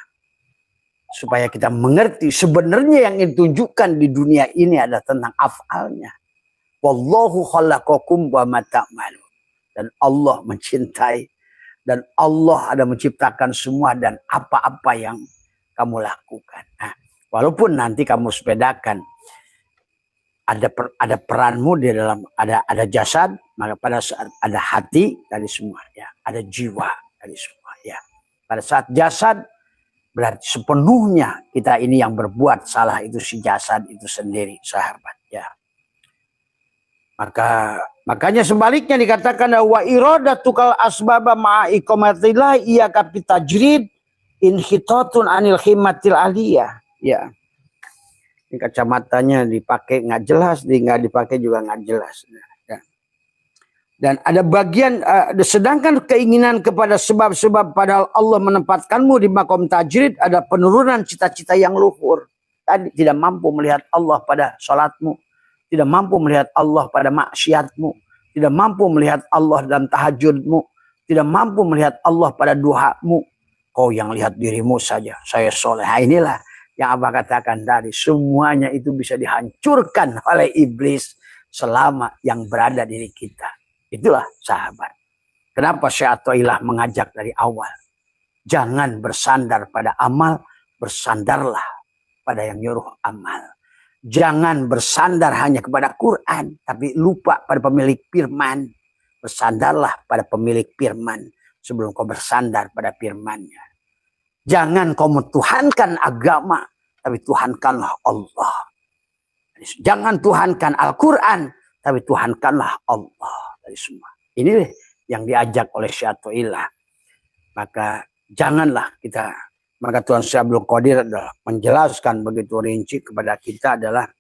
Supaya kita mengerti sebenarnya yang ditunjukkan di dunia ini adalah tentang afalnya. Wallahu khalaqakum wa ma ta'malun. Dan Allah mencintai dan Allah ada menciptakan semua dan apa-apa yang kamu lakukan. Nah, walaupun nanti kamu sepedakan ada peranmu di dalam ada jasad, maka pada saat ada hati dari semua ya, ada jiwa dari semua ya. Pada saat jasad berarti sepenuhnya kita ini yang berbuat salah itu si jasad itu sendiri, sahabat ya. Makanya sebaliknya dikatakan wa iradatukal asbaba ma'a iqamatillah iya kapitajrid inhitatun anil himmatil aliyah ya. Ini kacamatanya dipakai nggak jelas, nggak dipakai juga nggak jelas. Ya. Dan ada bagian, sedangkan keinginan kepada sebab-sebab padahal Allah menempatkanmu di makom tajrid, ada penurunan cita-cita yang luhur. Tadi tidak mampu melihat Allah pada sholatmu, tidak mampu melihat Allah pada maksiatmu, tidak mampu melihat Allah dalam tahajudmu, tidak mampu melihat Allah pada duhamu. Kau yang lihat dirimu saja, saya soleh. Nah, inilah yang Abah katakan tadi, semuanya itu bisa dihancurkan oleh iblis selama yang berada diri kita. Itulah sahabat. Kenapa Syekh Atha'illah mengajak dari awal. Jangan bersandar pada amal, bersandarlah pada yang nyuruh amal. Jangan bersandar hanya kepada Quran, tapi lupa pada pemilik firman. Bersandarlah pada pemilik firman sebelum kau bersandar pada firman-Nya. Jangan kau mentuhankan agama, tapi tuhankanlah Allah. Jangan tuhankan Al-Quran, tapi tuhankanlah Allah. Dari semua. Ini yang diajak oleh Syekh Atha'illah. Maka janganlah kita, maka Tuhan Syekh Abdul Qadir adalah menjelaskan begitu rinci kepada kita adalah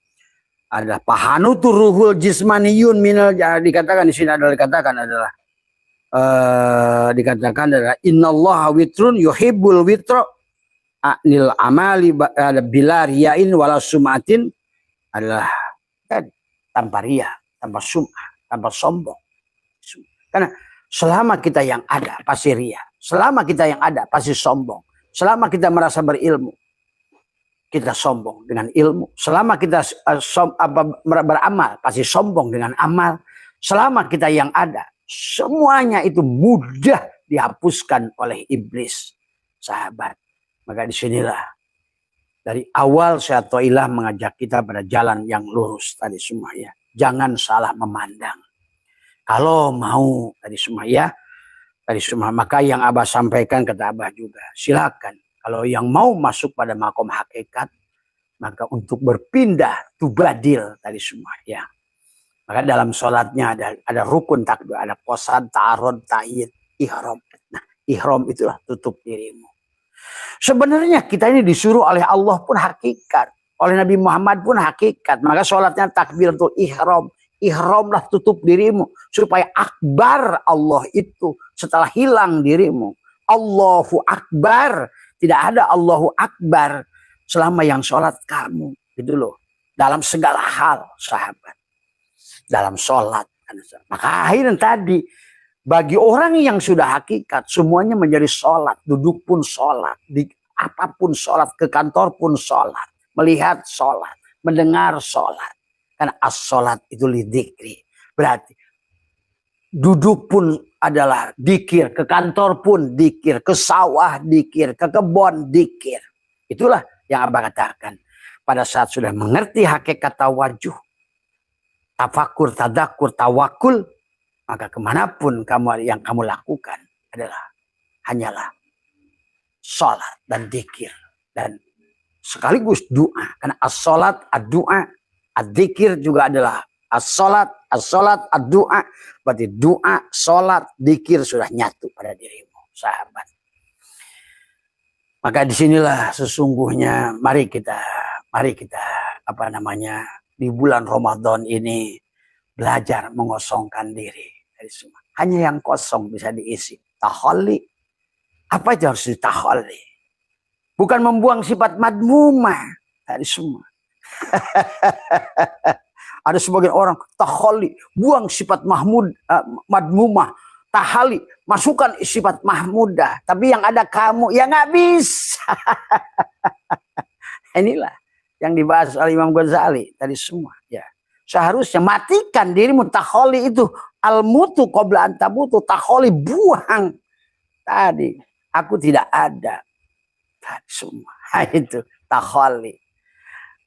pahanutur ruhul jismaniyun minal, dikatakan di sini adalah dikatakan adalah innallaha witrun yuhibbul witra anil amali bila riyain wala sumatin adalah tanpa riya, tanpa sum'ah, tanpa sombong. Karena selama kita yang ada pasti riya, selama kita yang ada pasti sombong, selama kita merasa berilmu kita sombong dengan ilmu, selama kita beramal pasti sombong dengan amal, selama kita yang ada semuanya itu mudah dihapuskan oleh iblis, sahabat. Maka disinilah dari awal Syekh Atha'illah mengajak kita pada jalan yang lurus tadi semua ya. Jangan salah memandang. Kalau mau tadi semua ya, tadi semua maka yang Abah sampaikan kata Abah juga, silakan. Kalau yang mau masuk pada makom hakikat, maka untuk berpindah tubadil tadi semua ya. Maka dalam sholatnya ada rukun takbir, ada qasad, ta'arud, ta'id, ihram. Nah, ihram itulah tutup dirimu. Sebenarnya kita ini disuruh oleh Allah pun hakikat, oleh Nabi Muhammad pun hakikat. Maka sholatnya takbiratul ihram. Ihramlah tutup dirimu supaya akbar Allah itu setelah hilang dirimu. Allahu akbar. Tidak ada Allahu akbar selama yang sholat kamu. Gitu loh. Dalam segala hal sahabat. Dalam sholat. Maka akhirnya tadi bagi orang yang sudah hakikat semuanya menjadi sholat. Duduk pun sholat. Di apapun sholat. Ke kantor pun sholat. Melihat sholat. Mendengar sholat. Karena as-sholat itu lidzikri. Berarti duduk pun adalah dikir. Ke kantor pun dikir. Ke sawah dikir. Ke kebun dikir. Itulah yang Abah katakan. Pada saat sudah mengerti hakikat tawajuh. Tafakur, tadakur, tawakul. Maka kemanapun yang kamu lakukan adalah hanyalah sholat dan dikir. Dan sekaligus doa. Karena as-sholat, ad-doa. Ad-dikir juga adalah as-sholat, ad-doa. Berarti doa, sholat, dikir sudah nyatu pada dirimu, sahabat. Maka disinilah sesungguhnya mari kita di bulan Ramadan ini belajar mengosongkan diri dari semua. Hanya yang kosong bisa diisi. Tahalli. Apa itu harus ditahalli? Bukan membuang sifat madmumah dari semua. Ada sebagian orang takholi, buang sifat madmumah, tahali, masukkan sifat mahmudah. Tapi yang ada kamu, ya nggak bisa. Inilah yang dibahas oleh Imam Ghazali tadi semua. Ya, seharusnya matikan dirimu. Takholi itu al-mutu qabla an tamutu. Takholi, buang tadi. Aku tidak ada. Tadi semua. Itu takholi.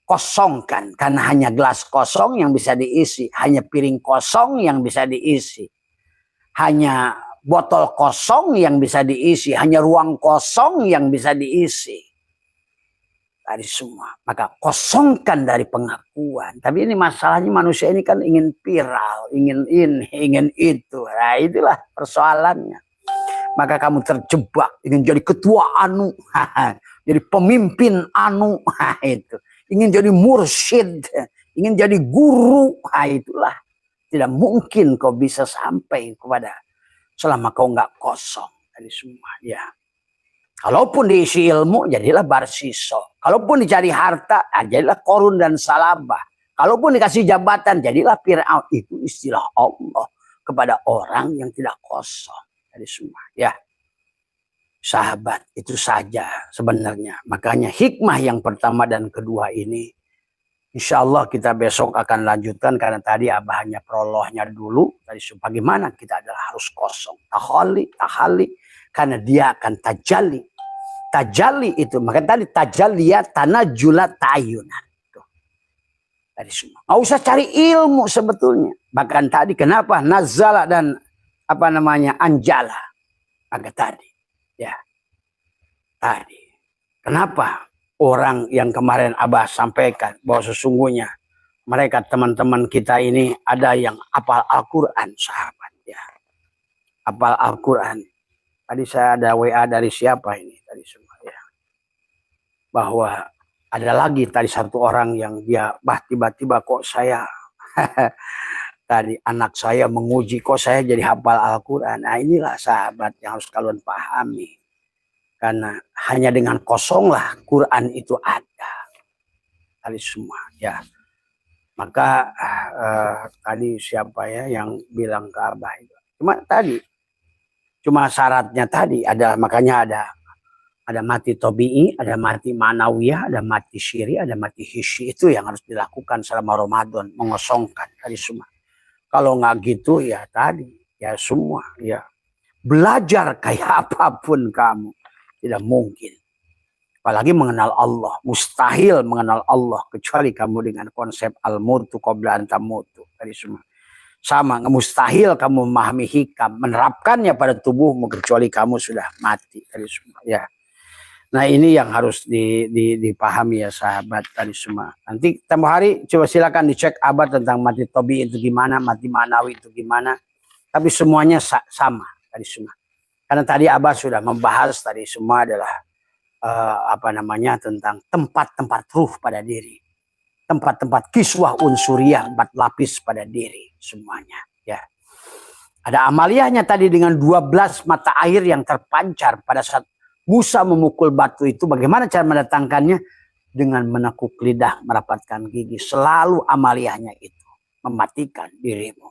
Kosongkan, karena hanya gelas kosong yang bisa diisi, hanya piring kosong yang bisa diisi, hanya botol kosong yang bisa diisi, hanya ruang kosong yang bisa diisi. Tadi semua. Maka kosongkan dari pengakuan. Tapi ini masalahnya manusia ini kan ingin viral, ingin ini, ingin itu. Nah, itulah persoalannya. Maka kamu terjebak ingin jadi ketua anu, jadi pemimpin anu, itu. Ingin jadi mursyid, ingin jadi guru, itulah. Tidak mungkin kau bisa sampai kepada selama kau nggak kosong dari semua. Ya. Kalaupun diisi ilmu, jadilah barsiso. Kalaupun dicari harta, jadilah korun dan salabah. Kalaupun dikasih jabatan, jadilah Fir'aun. Itu istilah Allah kepada orang yang tidak kosong dari semua. Ya. Sahabat, itu saja sebenarnya. Makanya hikmah yang pertama dan kedua ini, insya Allah kita besok akan lanjutkan. Karena tadi Abah hanya prolognya dulu. Tadi bagaimana kita adalah harus kosong. Tahali. Karena dia akan tajalli. Tajalli itu, maka tadi tajalliya tanajula ta'ayunan. Tadi semua. Nggak usah cari ilmu sebetulnya. Bahkan tadi kenapa nazala dan anjala. Maka tadi. Ya, tadi. Kenapa orang yang kemarin Abah sampaikan bahwa sesungguhnya mereka teman-teman kita ini ada yang hafal Al-Quran, sahabat. Ya, hafal Al-Quran. Tadi saya ada WA dari siapa ini tadi semua ya. Bahwa ada lagi tadi satu orang yang dia tiba-tiba kok saya tadi anak saya menguji kok saya jadi hafal Al-Quran. Nah, inilah sahabat yang harus kalian pahami. Karena hanya dengan kosonglah Quran itu ada. Tadi semua ya. Maka tadi siapa ya yang bilang ke Abah itu. Cuma syaratnya tadi adalah, makanya ada mati tobi'i, ada mati manawiyah, ada mati syiri, ada mati hisyi. Itu yang harus dilakukan selama Ramadan. Mengosongkan tadi semua. Kalau nggak gitu ya tadi ya semua ya belajar kayak apapun kamu tidak mungkin. Apalagi mengenal Allah, mustahil mengenal Allah kecuali kamu dengan konsep al-mutu qabla an tamutu tadi semua. Sama, mustahil kamu memahami hikam, menerapkannya pada tubuhmu kecuali kamu sudah mati tadi semua ya. Nah, ini yang harus dipahami ya sahabat tadi semua. Nanti tempoh hari coba silakan dicek Abah tentang mati tobi itu gimana, mati manawi itu gimana. Tapi semuanya sama tadi semua. Karena tadi Abah sudah membahas tadi semua adalah tentang tempat-tempat ruh pada diri. Tempat-tempat kiswah unsuriyah, 4 lapis pada diri semuanya ya. Ada amaliyahnya tadi dengan 12 mata air yang terpancar pada saat Musa memukul batu itu. Bagaimana cara mendatangkannya? Dengan menekuk lidah, merapatkan gigi. Selalu amaliyahnya itu mematikan dirimu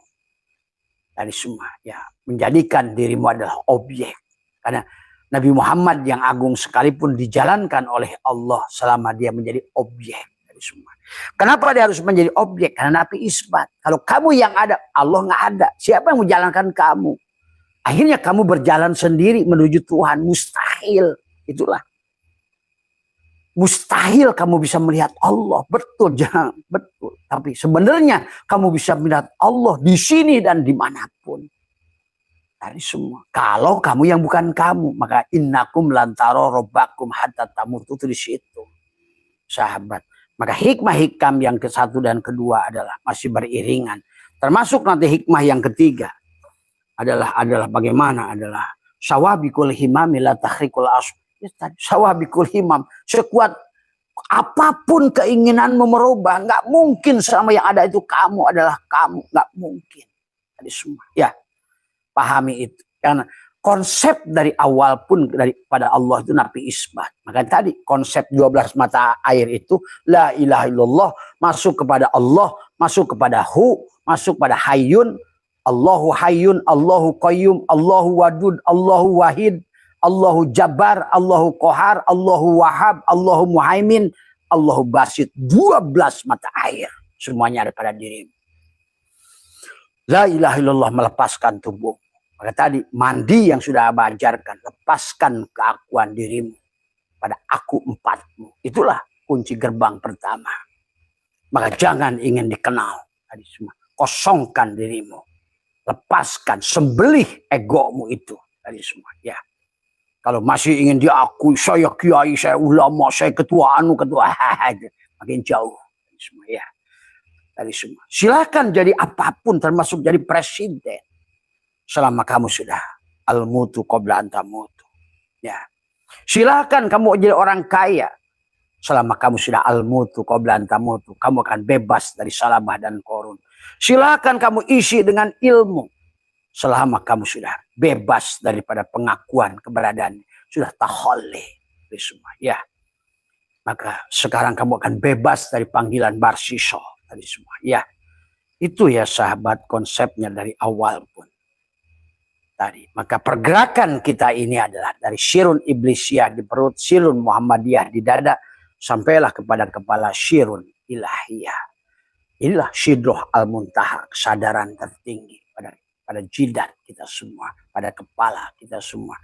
dari semua ya, menjadikan dirimu adalah objek. Karena Nabi Muhammad yang agung sekalipun dijalankan oleh Allah selama dia menjadi objek dari semua. Kenapa dia harus menjadi objek? Karena Nabi isbat. Kalau kamu yang ada, Allah nggak ada. Siapa yang menjalankan kamu? Akhirnya kamu berjalan sendiri menuju Tuhan. Mustahil. Itulah. Mustahil kamu bisa melihat Allah. Betul, jangan. Betul. Tapi sebenarnya kamu bisa melihat Allah di sini dan dimanapun. Dari semua. Kalau kamu yang bukan kamu. Maka innakum lantaro robbakum hatta tamutu di situ. Sahabat. Maka hikmah-hikam yang ke-1 dan kedua adalah masih beriringan. Termasuk nanti hikmah yang ketiga. Adalah bagaimana adalah sawabikul himam la tahrikul asb. Sawabikul himam, sekuat apapun keinginanmu merubah, nggak mungkin selama yang ada itu kamu adalah kamu, nggak mungkin. Tadi semua ya pahami itu. Karena konsep dari awal pun daripada Allah itu nafi isbat. Maka tadi konsep 12 mata air itu la ilaha illallah, masuk kepada Allah, masuk kepada masuk pada hayyun, Allahu hayyun, Allahu qayyum, Allahu wadud, Allahu wahid, Allahu jabbar, Allahu qahar, Allahu wahhab, Allahu muhaimin, Allahu basit. 12 mata air semuanya ada pada dirimu. La ilaha illallah, melepaskan tubuh. Maka tadi mandi yang sudah Abah ajarkan, lepaskan keakuan dirimu pada aku empatmu. Itulah kunci gerbang pertama. Maka jangan ingin dikenal. Tadi semua kosongkan dirimu, lepaskan, sembelih egomu itu tadi semua. Ya, kalau masih ingin diakui, saya kiai, saya ulama, saya ketua makin jauh. Tadi semua ya. Tadi semua. Silakan jadi apapun, termasuk jadi presiden. Selama kamu sudah al-mutu qabla antamutu. Ya. Silakan kamu jadi orang kaya. Selama kamu sudah al-mutu qabla antamutu, kamu akan bebas dari salabah dan korun. Silakan kamu isi dengan ilmu. Selama kamu sudah bebas daripada pengakuan keberadaan, sudah taholli dari semua. Ya. Maka sekarang kamu akan bebas dari panggilan barsiso dari semua. Ya. Itu ya sahabat konsepnya dari awal pun. Tadi. Maka pergerakan kita ini adalah dari Syirun Iblisiyah di perut, Syirun Muhammadiyah di dada, sampailah kepada kepala Syirun Ilahiyah. Inilah Sidroh Al-Muntaha, kesadaran tertinggi pada jidat kita semua, pada kepala kita semua.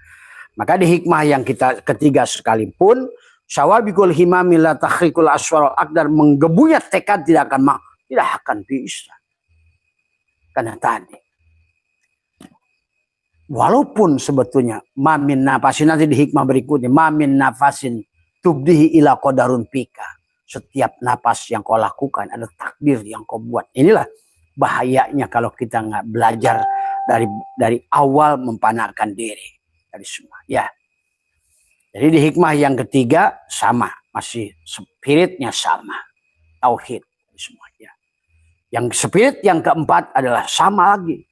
Maka di hikmah yang kita ketiga sekalipun, syawabikul himami la tahrikul aswar akdar, menggebunya tekad tidak akan bisa. Karena tadi walaupun sebetulnya mamin nafasin, nanti di hikmah berikutnya, mamin nafasin tubdihi ila qadarun pika. Setiap napas yang kau lakukan ada takdir yang kau buat. Inilah bahayanya kalau kita nggak belajar dari awal mempanarkan diri dari semua. Ya. Jadi di hikmah yang ketiga sama, masih spiritnya sama, tauhid semua. Ya. Yang spirit yang keempat adalah sama lagi.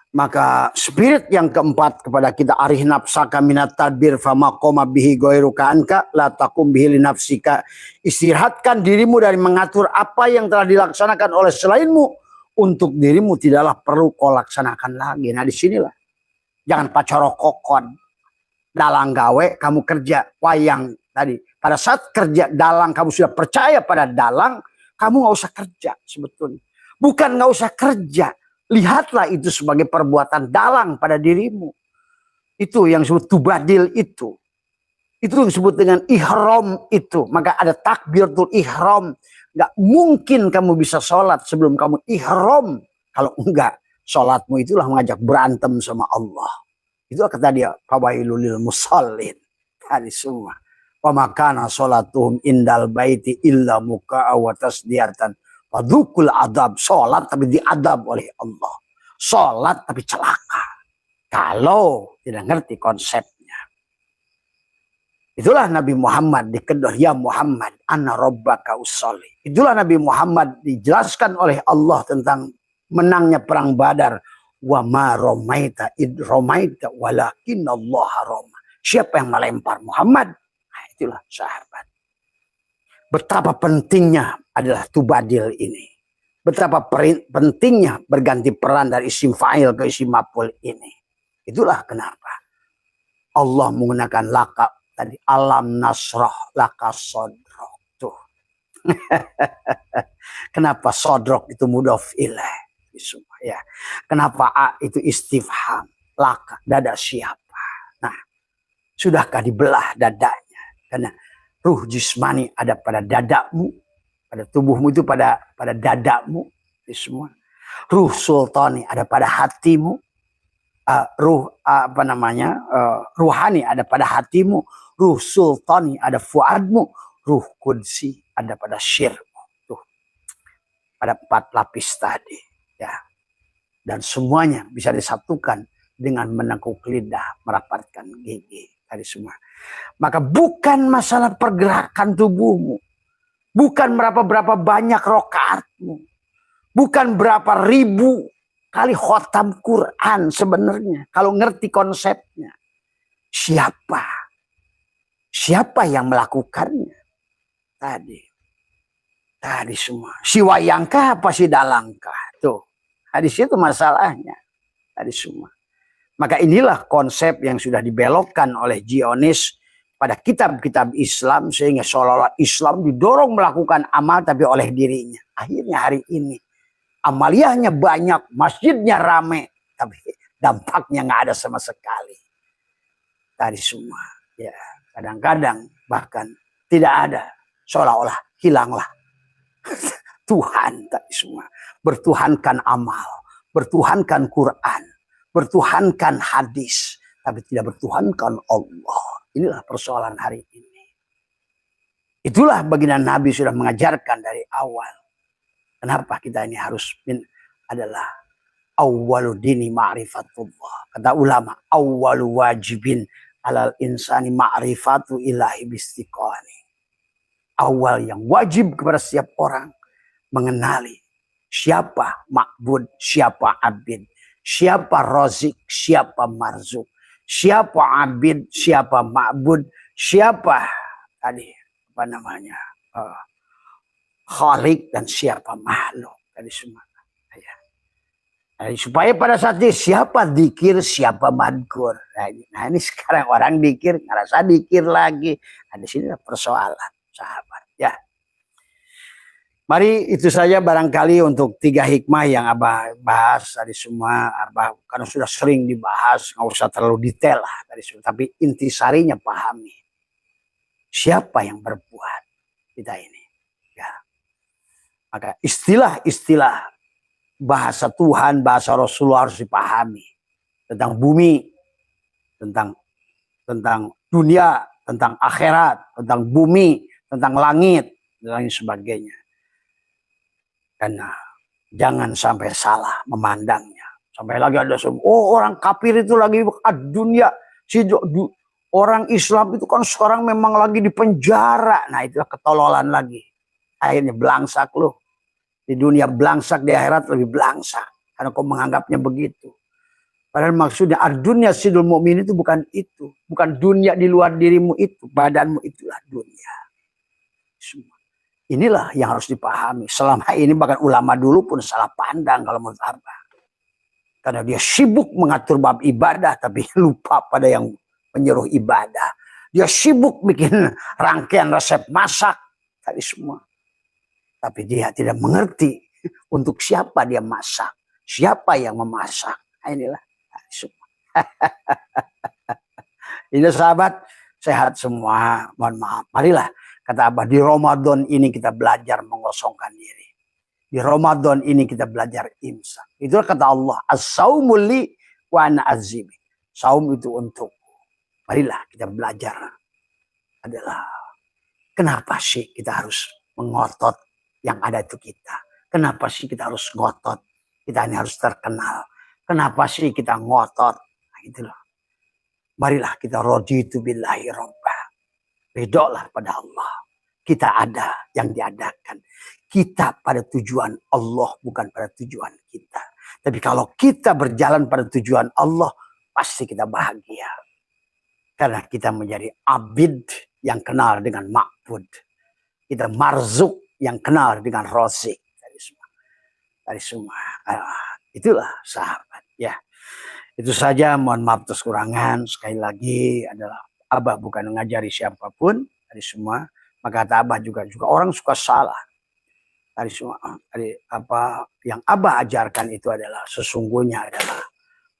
Maka spirit yang keempat kepada kita, arih nafsaka minat tadbir fama qoma bihi ghairuka anka la taqum bihi li nafsika. Istirahatkan dirimu dari mengatur apa yang telah dilaksanakan oleh selainmu, untuk dirimu tidaklah perlu kau laksanakan lagi. Nah disinilah, jangan pacorokokon, dalang gawe kamu kerja wayang tadi. Pada saat kerja dalang kamu sudah percaya pada dalang, kamu nggak usah kerja sebetulnya. Bukan nggak usah kerja. Lihatlah itu sebagai perbuatan dalang pada dirimu. Itu yang disebut tubadil itu. Itu yang disebut dengan ihram itu. Maka ada takbiratul ihram. Gak mungkin kamu bisa sholat sebelum kamu ihram. Kalau enggak, sholatmu itulah mengajak berantem sama Allah. Itu kata dia, fawailul lil musallin. Tadi semua. Wa makana sholatuhum indal baiti illa muka'a wa tasdiyatan. Wadukul adab, sholat tapi diadab oleh Allah. Sholat tapi celaka. Kalau tidak ngerti konsepnya. Itulah Nabi Muhammad dikedoh, ya Muhammad, ana rabbaka usolli. Itulah Nabi Muhammad dijelaskan oleh Allah tentang menangnya perang Badar. Wa ma romaita id romaita walakin Allah roma. Siapa yang melempar Muhammad? Nah, itulah sahabat. Betapa pentingnya adalah tubadil ini. Betapa pentingnya berganti peran dari isim fa'il ke isim maf'ul ini. Itulah kenapa Allah menggunakan laka tadi, alam nasrah laka sodrok. Tuh. Kenapa sodrok itu mudhof ilaih? Ya. Kenapa a itu istifham? Laka, dada siapa? Nah, sudahkah dibelah dadanya? Karena ruh jismani ada pada dadamu, pada tubuhmu itu pada dadamu, itu semua. Ruh sultani ada pada hatimu, ruhani ada pada hatimu, ruh sultani ada fuadmu, ruh kudsi ada pada syirmu. Tuh, pada 4 lapis tadi, ya. Dan semuanya bisa disatukan dengan menekuk lidah, merapatkan gigi, tadi semua. Maka bukan masalah pergerakan tubuhmu. Bukan berapa banyak rokaatmu. Bukan berapa ribu kali khotam Quran sebenarnya. Kalau ngerti konsepnya. Siapa? Siapa yang melakukannya? Tadi semua. Si wayangkah apa si dalangkah? Tuh. Di situ masalahnya. Tadi semua. Maka inilah konsep yang sudah dibelokkan oleh Zionis pada kitab-kitab Islam, sehingga seolah-olah Islam didorong melakukan amal tapi oleh dirinya. Akhirnya hari ini amaliyahnya banyak, masjidnya rame, tapi dampaknya nggak ada sama sekali. Tadi semua. Ya, kadang-kadang bahkan tidak ada, seolah-olah hilanglah Tuhan. Tadi semua. Bertuhankan amal, bertuhankan Quran, bertuhankan hadis, tapi tidak bertuhankan Allah. Inilah persoalan hari ini. Itulah baginda Nabi sudah mengajarkan dari awal. Kenapa kita ini harus adalah awwalu dini ma'rifatullah. Kata ulama, awwalu wajibin alal insani ma'rifatu ilahi bistiqani. Awal yang wajib kepada setiap orang mengenali siapa ma'bud, siapa abid. Siapa rozik, siapa marzuk. Siapa abid, siapa ma'bud. Siapa tadi apa namanya khalik, dan siapa makhluk. Tadi semua. Nah, supaya pada saat ini siapa dikir, siapa madkur. Nah ini sekarang orang dikir, ngerasa dikir lagi. Nah di sini persoalan, sahabat. Ya. Mari itu saja barangkali untuk 3 hikmah yang Abah bahas tadi semua. Abah karena sudah sering dibahas, nggak usah terlalu detail lah tadi semua. Tapi intisarinya pahami. Siapa yang berbuat kita ini? Ya. Maka istilah-istilah bahasa Tuhan, bahasa Rasulullah harus dipahami. Tentang bumi, tentang dunia, tentang akhirat, tentang bumi, tentang langit, dan lain sebagainya. Karena jangan sampai salah memandangnya. Sampai lagi ada orang kafir itu lagi dunia. Orang Islam itu kan sekarang memang lagi di penjara. Nah itulah ketololan lagi. Akhirnya belangsak loh. Di dunia belangsak, di akhirat lebih belangsak. Karena kau menganggapnya begitu. Padahal maksudnya dunia sidul mukmin itu bukan itu. Bukan dunia di luar dirimu itu. Badanmu itulah dunia. Semua. Inilah yang harus dipahami. Selama ini bahkan ulama dulu pun salah pandang kalau menurut Abah. Karena dia sibuk mengatur bab ibadah tapi lupa pada yang menyuruh ibadah. Dia sibuk bikin rangkaian resep masak tadi semua. Tapi dia tidak mengerti untuk siapa dia masak. Siapa yang memasak. Nah, inilah tadi semua. Ini sahabat sehat semua. Mohon maaf. Marilah. Kata Abah, di Ramadan ini kita belajar mengosongkan diri. Di Ramadan ini kita belajar imsak. Itulah kata Allah. As-saumul li wa ana azimi. Saum itu untukku. Marilah kita belajar. Adalah kenapa sih kita harus mengotot yang ada itu kita. Kenapa sih kita harus ngotot. Kita ini harus terkenal. Kenapa sih kita ngotot. Nah itulah. Marilah kita raditu billahi rabbah. Ridholah pada Allah. Kita ada yang diadakan. Kita pada tujuan Allah, bukan pada tujuan kita. Tapi kalau kita berjalan pada tujuan Allah, pasti kita bahagia. Karena kita menjadi abid yang kenal dengan ma'bud. Kita marzuk yang kenal dengan rozik. Tadi semua. Itulah sahabat. Ya. Itu saja, mohon maaf atas kekurangan. Sekali lagi adalah Abah bukan mengajari siapapun, tadi semua. Maka kata Abah juga orang suka salah. Tadi semua, apa yang Abah ajarkan itu adalah sesungguhnya adalah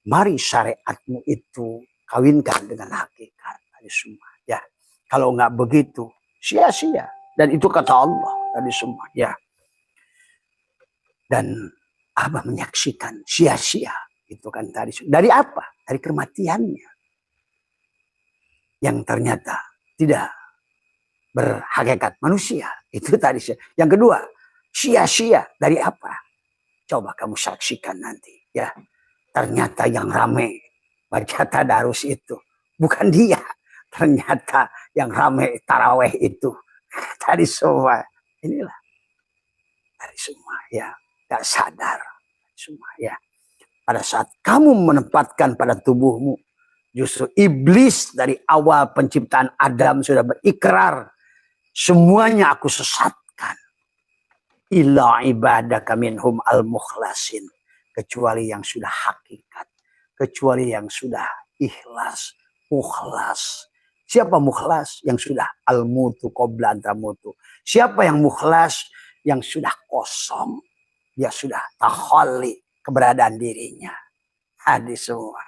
mari syariatmu itu kawinkan dengan hakikat. Tadi semua. Ya, kalau nggak begitu sia-sia. Dan itu kata Allah tadi semua. Ya. Dan Abah menyaksikan sia-sia itu kan tadi. Dari apa? Dari kematiannya. Yang ternyata tidak berhakikat manusia. Itu tadi. Yang kedua, sia-sia dari apa? Coba kamu saksikan nanti. Ya, ternyata yang rame baca tadarus itu bukan dia. Ternyata yang rame taraweh itu tadi semua. Inilah tadi semua ya. Gak sadar semua ya. pada saat kamu menempatkan pada tubuhmu, justru iblis dari awal penciptaan Adam sudah berikrar, semuanya aku sesatkan. Illa ibadaka minhum al-mukhlasin. Kecuali yang sudah hakikat. Kecuali yang sudah ikhlas. Mukhlas. Siapa mukhlas? Yang sudah al-mutu qabla an tamutu. Siapa yang mukhlas? Yang sudah kosong. Dia sudah takhalli keberadaan dirinya. Hadis semua.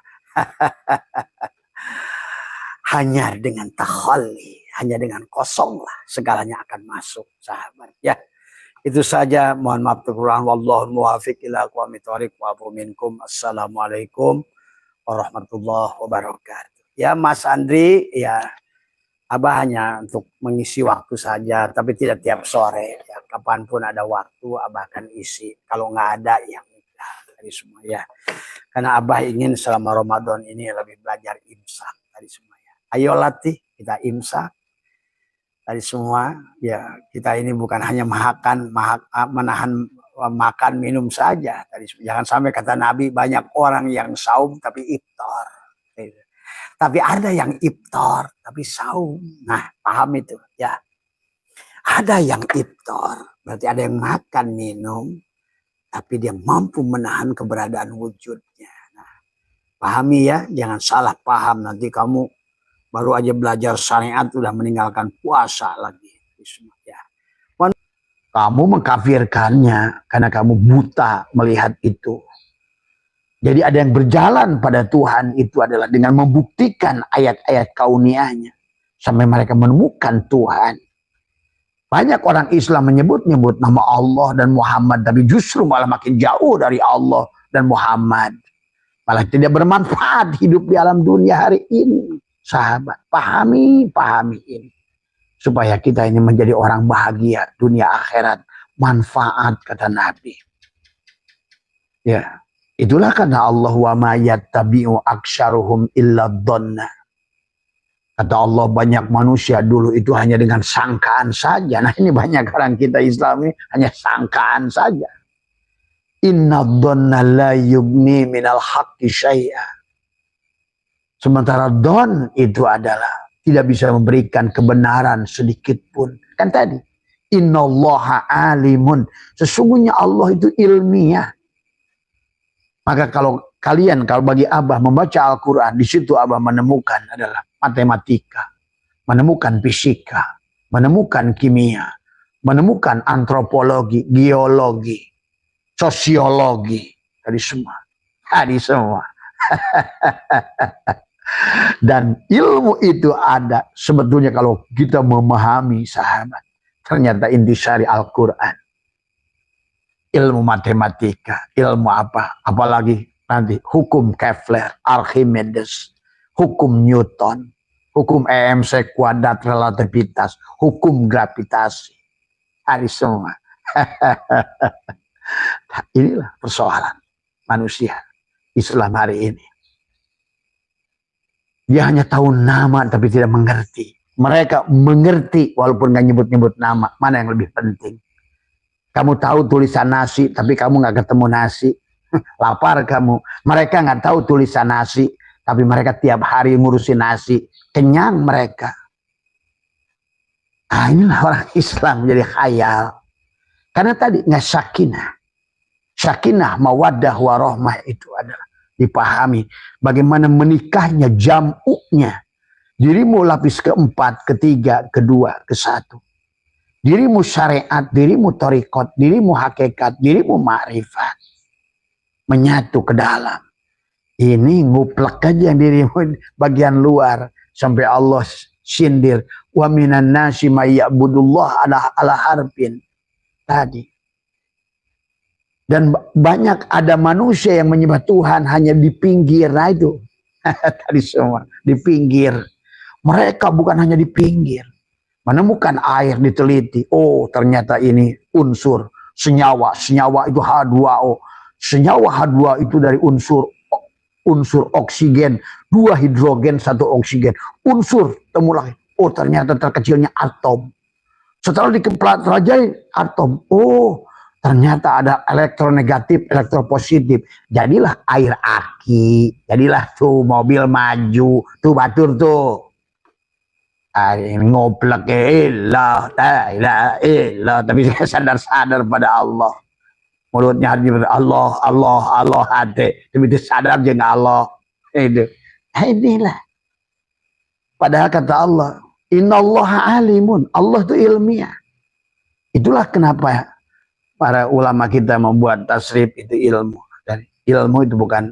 Hanya dengan takhalli, hanya dengan kosonglah segalanya akan masuk, sahabat. Ya, itu saja. Mohon maaf kekurangan. Wallahul muwaffiq ila aqwamit thoriq wa afu minkum. Assalamualaikum warahmatullahi wabarakatuh. Ya, Mas Andri, ya, Abah hanya untuk mengisi waktu saja, tapi tidak tiap sore. Ya, kapanpun ada waktu, Abah akan isi. Kalau nggak ada, ya udah, tadi semua ya. Karena Abah ingin selama Ramadan ini lebih belajar imsak tadi semua ya. Ayo latih kita imsak tadi semua ya. Kita ini bukan hanya menahan makan minum saja tadi semua. Jangan sampai kata Nabi banyak orang yang saum tapi iftar. Tapi ada yang iftar tapi saum. Nah, paham itu ya. Ada yang iftar berarti ada yang makan minum tapi dia mampu menahan keberadaan wujudnya. Nah, pahami ya, jangan salah paham. Nanti kamu baru aja belajar syariat sudah meninggalkan puasa lagi. Ya. Kamu mengkafirkannya karena kamu buta melihat itu. Jadi ada yang berjalan pada Tuhan itu adalah dengan membuktikan ayat-ayat kauniyahnya. Sampai mereka menemukan Tuhan. Banyak orang Islam menyebut-nyebut nama Allah dan Muhammad, tapi justru malah makin jauh dari Allah dan Muhammad. Malah tidak bermanfaat hidup di alam dunia hari ini. Sahabat, pahami ini. Supaya kita ini menjadi orang bahagia dunia akhirat. Manfaat, kata Nabi. Ya, itulah kata Allah, wa ma yattabi'u aktsaruhum illa dhanna. Kata Allah, banyak manusia dulu itu hanya dengan sangkaan saja. Nah, ini banyak orang kita Islam ini hanya sangkaan saja. Inna dhanna la yugni minal haqqi syai'a. Sementara don itu adalah tidak bisa memberikan kebenaran sedikit pun. Kan tadi, innallaha alimun. Sesungguhnya Allah itu ilmiah. Maka kalau bagi Abah membaca Al-Quran, di situ Abah menemukan adalah matematika, menemukan fisika, menemukan kimia, menemukan antropologi, geologi, sosiologi, tadi semua. Dan ilmu itu ada sebetulnya kalau kita memahami, sahabat. Ternyata intisari Al-Quran. Ilmu matematika, ilmu apa? Apalagi nanti hukum Kepler, Archimedes, hukum Newton, hukum EMC kuadrat relativitas, hukum gravitasi. Hari semua. Inilah persoalan manusia Islam hari ini. Dia hanya tahu nama tapi tidak mengerti. Mereka mengerti walaupun nggak nyebut-nyebut nama. Mana yang lebih penting? Kamu tahu tulisan nasi tapi kamu nggak ketemu nasi. Lapar kamu. Mereka nggak tahu tulisan nasi tapi mereka tiap hari ngurusin nasi. Kenyang mereka. Nah, inilah orang Islam jadi khayal. Karena tadi nggak sakinah. Sakinah, mawaddah, warohmah itu adalah dipahami. Bagaimana menikahnya, jam'unya. Dirimu lapis keempat, ketiga, kedua, kesatu. Dirimu syariat, dirimu torikot, dirimu hakikat, dirimu ma'rifat. Menyatu ke dalam. Ini nguplek aja dirimu bagian luar. Sampai Allah sindir. Wa minan nasi mayya'budullah ala harfin. Tadi. Dan banyak ada manusia yang menyembah Tuhan hanya di pinggir. Nah itu. Tadi semua. Di pinggir. Mereka bukan hanya di pinggir. Menemukan air diteliti. Oh ternyata ini unsur senyawa. Senyawa itu H2O. Senyawa H2 itu dari unsur oksigen. 2 hidrogen, 1 oksigen. Unsur temu lagi. Oh ternyata terkecilnya atom. Setelah dipelajari atom. Oh Ternyata ada elektronegatif, elektropositif. Jadilah air aki, jadilah tuh mobil maju, tuh batur tuh. Ngoplek ilah, tapi saya sadar-sadar pada Allah. Mulutnya Allah, Allah, Allah hati, tapi itu sadar jangan Allah. Itu, inilah. Padahal kata Allah, Innallaha alimun, Allah itu ilmiah. Itulah kenapa para ulama kita membuat tasrif itu ilmu. Dan ilmu itu bukan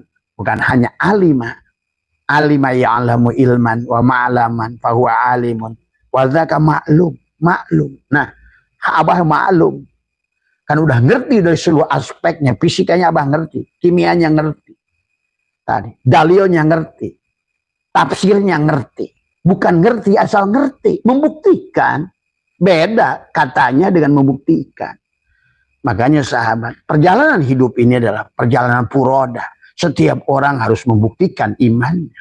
hanya alimah. Alima ya'lamu ilman wa ma'laman fahuwa alimun. Wa dzaka ma'lum. Nah, abah maklum. Kan udah ngerti dari seluruh aspeknya. Fisikanya abah ngerti. Kimianya ngerti. Tadi. Dalilnya ngerti. Tafsirnya ngerti. Bukan ngerti asal ngerti. Membuktikan. Beda katanya dengan membuktikan. Makanya sahabat, perjalanan hidup ini adalah perjalanan furoda. Setiap orang harus membuktikan imannya.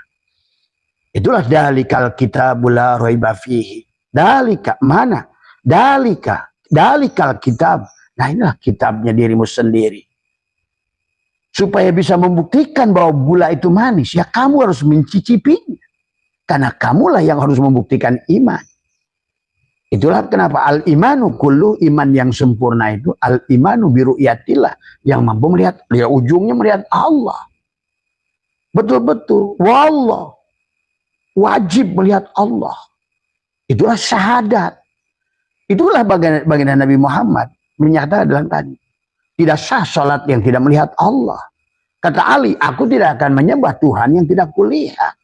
Itulah dalikal kitabul la raiba fihi. Dalika mana? Dalikal kitab. Nah inilah kitabnya dirimu sendiri. Supaya bisa membuktikan bahwa gula itu manis, ya kamu harus mencicipinya. Karena kamulah yang harus membuktikan iman. Itulah kenapa al-imanu kullu, iman yang sempurna itu al-imanu biru'yatillah, yang mampu melihat, dia ujungnya melihat Allah. Betul-betul, wallah, wajib melihat Allah. Itulah syahadat. Itulah baginda Nabi Muhammad menyatakan dalam tadi, tidak sah salat yang tidak melihat Allah. Kata Ali, aku tidak akan menyembah Tuhan yang tidak kulihat.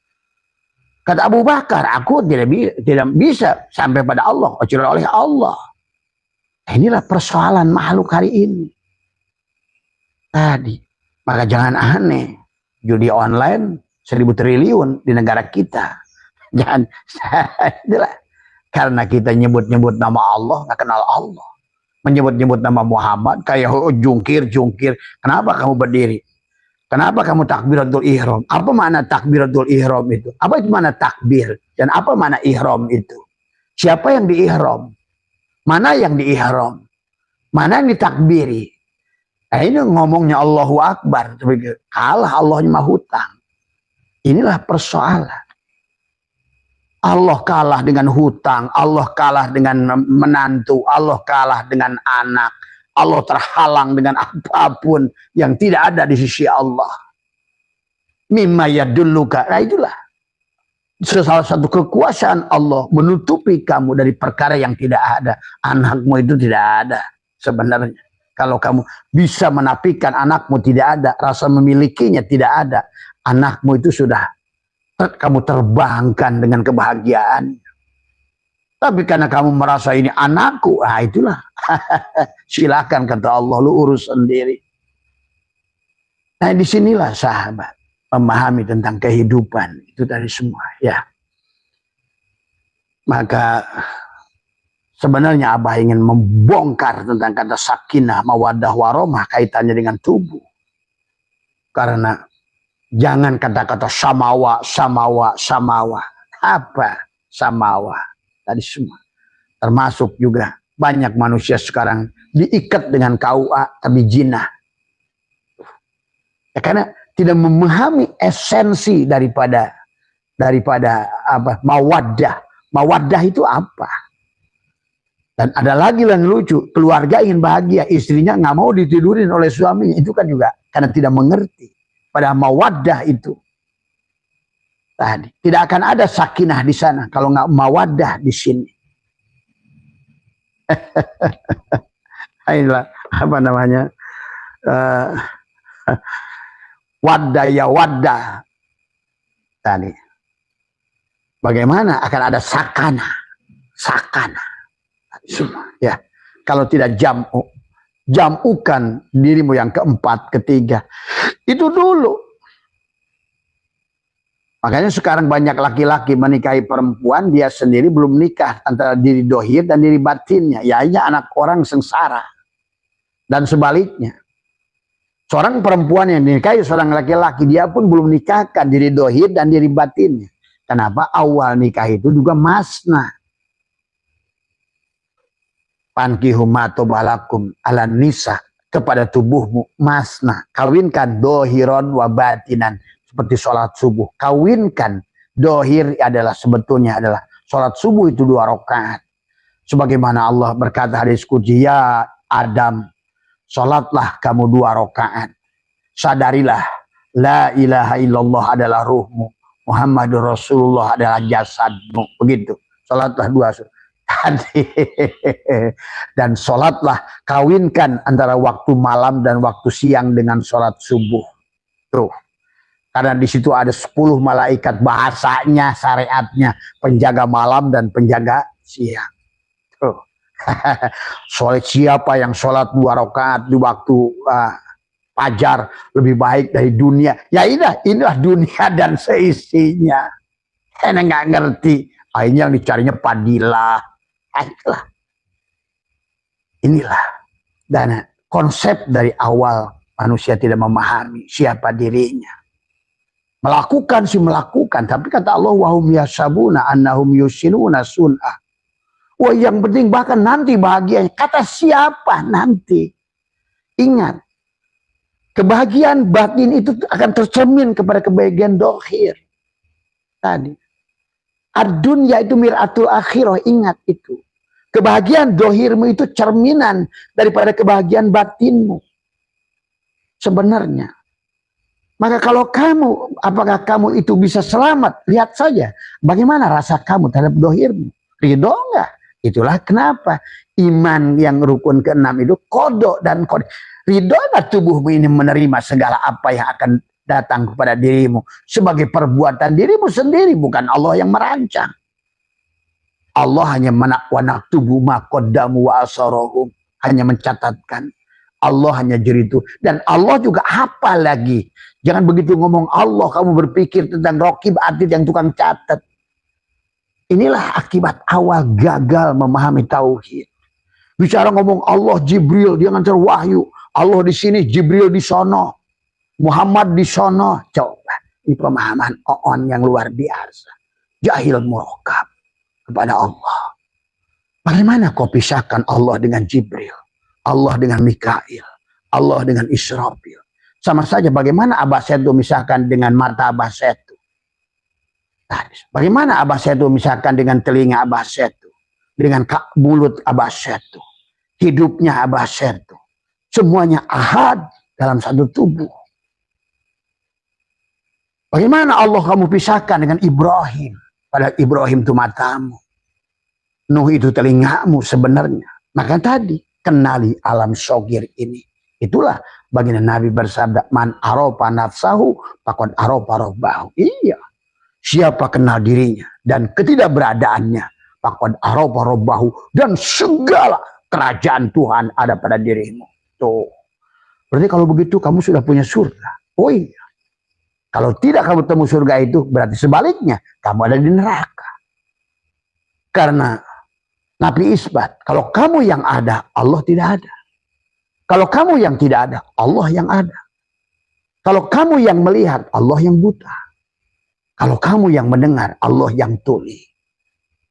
Kata Abu Bakar, aku tidak bisa sampai pada Allah kecuali oleh Allah. Inilah persoalan makhluk hari ini. Tadi, maka jangan aneh. Judi online 1.000 triliun di negara kita. Jangan, itulah. Karena kita nyebut-nyebut nama Allah, nggak kenal Allah. Menyebut-nyebut nama Muhammad, kayak jungkir. Kenapa kamu berdiri? Kenapa kamu takbiratul ihram? Apa makna takbiratul ihram itu? Apa itu makna takbir? Dan apa makna ihram itu? Siapa yang diihram? Mana yang diihram? Mana yang ditakbiri? Ini ngomongnya Allahu Akbar. Kalah Allahnya mah hutang. Inilah persoalan. Allah kalah dengan hutang. Allah kalah dengan menantu. Allah kalah dengan anak. Allah terhalang dengan apapun yang tidak ada di sisi Allah. Mimma yadulluka. Nah itulah. Salah satu kekuasaan Allah menutupi kamu dari perkara yang tidak ada. Anakmu itu tidak ada sebenarnya. Kalau kamu bisa menafikan anakmu tidak ada, rasa memilikinya tidak ada, anakmu itu sudah kamu terbangkan dengan kebahagiaan. Tapi karena kamu merasa ini anakku, ah itulah. Silakan kata Allah, lu urus sendiri. Nah disinilah sahabat memahami tentang kehidupan itu dari semua ya. Maka sebenarnya Abah ingin membongkar tentang kata sakinah, mawaddah, warahmah kaitannya dengan tubuh. Karena jangan kata-kata samawa. Apa samawa? Tadi semua. Termasuk juga banyak manusia sekarang diikat dengan KUA tapi jinah. Ya, karena tidak memahami esensi daripada apa mawaddah. Mawaddah itu apa? Dan ada lagi yang lucu, keluarga ingin bahagia, istrinya nggak mau ditidurin oleh suaminya, itu kan juga karena tidak mengerti. Pada mawaddah itu tadi tidak akan ada sakinah di sana kalau nggak mawaddah di sini. Inilah apa namanya waddah ya waddah tadi. Bagaimana akan ada sakana semua ya. Kalau tidak jamukan dirimu yang keempat, ketiga itu dulu. Makanya sekarang banyak laki-laki menikahi perempuan, dia sendiri belum nikah antara diri dohir dan diri batinnya. Ya hanya anak orang sengsara. Dan sebaliknya. Seorang perempuan yang dinikahi seorang laki-laki, dia pun belum nikahkan diri dohir dan diri batinnya. Kenapa? Awal nikah itu juga masna. Pankihu ma tobalakum ala nisa kepada tubuhmu masna, kawinkan dohiron wa batinan, seperti sholat subuh. Kawinkan, dohir adalah sebetulnya adalah sholat subuh itu 2 rakaat. Sebagaimana Allah berkata hadis qudsi, ya Adam, sholatlah kamu 2 rakaat. Sadarilah, la ilaha illallah adalah ruhmu, Muhammadur Rasulullah adalah jasadmu. Begitu, sholatlah 2 dan sholatlah, kawinkan antara waktu malam dan waktu siang dengan sholat subuh. Tuh, karena di situ ada 10 malaikat, bahasanya, syariatnya, penjaga malam dan penjaga siang. Tuh. Siapa yang sholat 2 rakaat di waktu fajar lebih baik dari dunia? Ya inilah dunia dan seisinya. Enak nggak ngerti. Akhirnya yang dicarinya padilah. Inilah. Dan konsep dari awal manusia tidak memahami siapa dirinya. Melakukan sih melakukan, tapi kata Allah, wahum yasabuna annahum yusinuna sun'ah. Wah, yang penting bahkan nanti bahagianya. Kata siapa nanti? Ingat, kebahagiaan batin itu akan tercermin kepada kebahagiaan dohir. Tadi. Ad-dunya itu mir'atul akhirah, ingat itu. Kebahagiaan dohirmu itu cerminan daripada kebahagiaan batinmu. Sebenarnya. Maka kalau kamu, apakah kamu itu bisa selamat? Lihat saja bagaimana rasa kamu terhadap dohirmu. Ridho enggak? Itulah kenapa iman yang rukun ke-6 itu kodok dan kodok. Ridholah tubuhmu ini menerima segala apa yang akan datang kepada dirimu sebagai perbuatan dirimu sendiri, bukan Allah yang merancang. Allah hanya wanaktubu ma qaddamu wa asarahum, hanya mencatatkan. Allah hanya jeritu, dan Allah juga apa lagi. Jangan begitu ngomong Allah kamu berpikir tentang raqib atid yang tukang catat. Inilah akibat awal gagal memahami tauhid. Bicara ngomong Allah Jibril, dia ngantar wahyu. Allah di sini, Jibril di sono. Muhammad di sono. Coba, ini pemahaman oon yang luar biasa. Jahil murokab kepada Allah. Bagaimana kau pisahkan Allah dengan Jibril, Allah dengan Mikail, Allah dengan Israfil? Sama saja bagaimana Abah Setu misalkan dengan mata Abah Setu. Bagaimana Abah Setu misalkan dengan telinga Abah Setu, dengan mulut Abah Setu, hidupnya Abah Setu. Semuanya ahad dalam satu tubuh. Bagaimana Allah kamu pisahkan dengan Ibrahim? Padahal Ibrahim itu matamu, Nuh itu telingamu sebenarnya. Maka tadi kenali alam syogir ini. Itulah baginda Nabi bersabda, man arofa nafsahu faqad arofa rabbahu. Iya. Siapa kenal dirinya dan ketidakberadaannya, faqad arofa rabbahu, dan segala kerajaan Tuhan ada pada dirimu. Tuh. Berarti kalau begitu kamu sudah punya surga. Oh iya. Kalau tidak kamu temu surga itu, berarti sebaliknya kamu ada di neraka. Karena Nabi isbat, kalau kamu yang ada, Allah tidak ada. Kalau kamu yang tidak ada, Allah yang ada. Kalau kamu yang melihat, Allah yang buta. Kalau kamu yang mendengar, Allah yang tuli.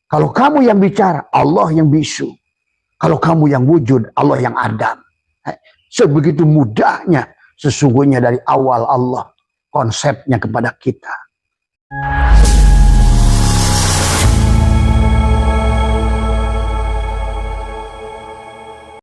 Kalau kamu yang bicara, Allah yang bisu. Kalau kamu yang wujud, Allah yang adam. Sebegitu mudahnya sesungguhnya dari awal Allah konsepnya kepada kita.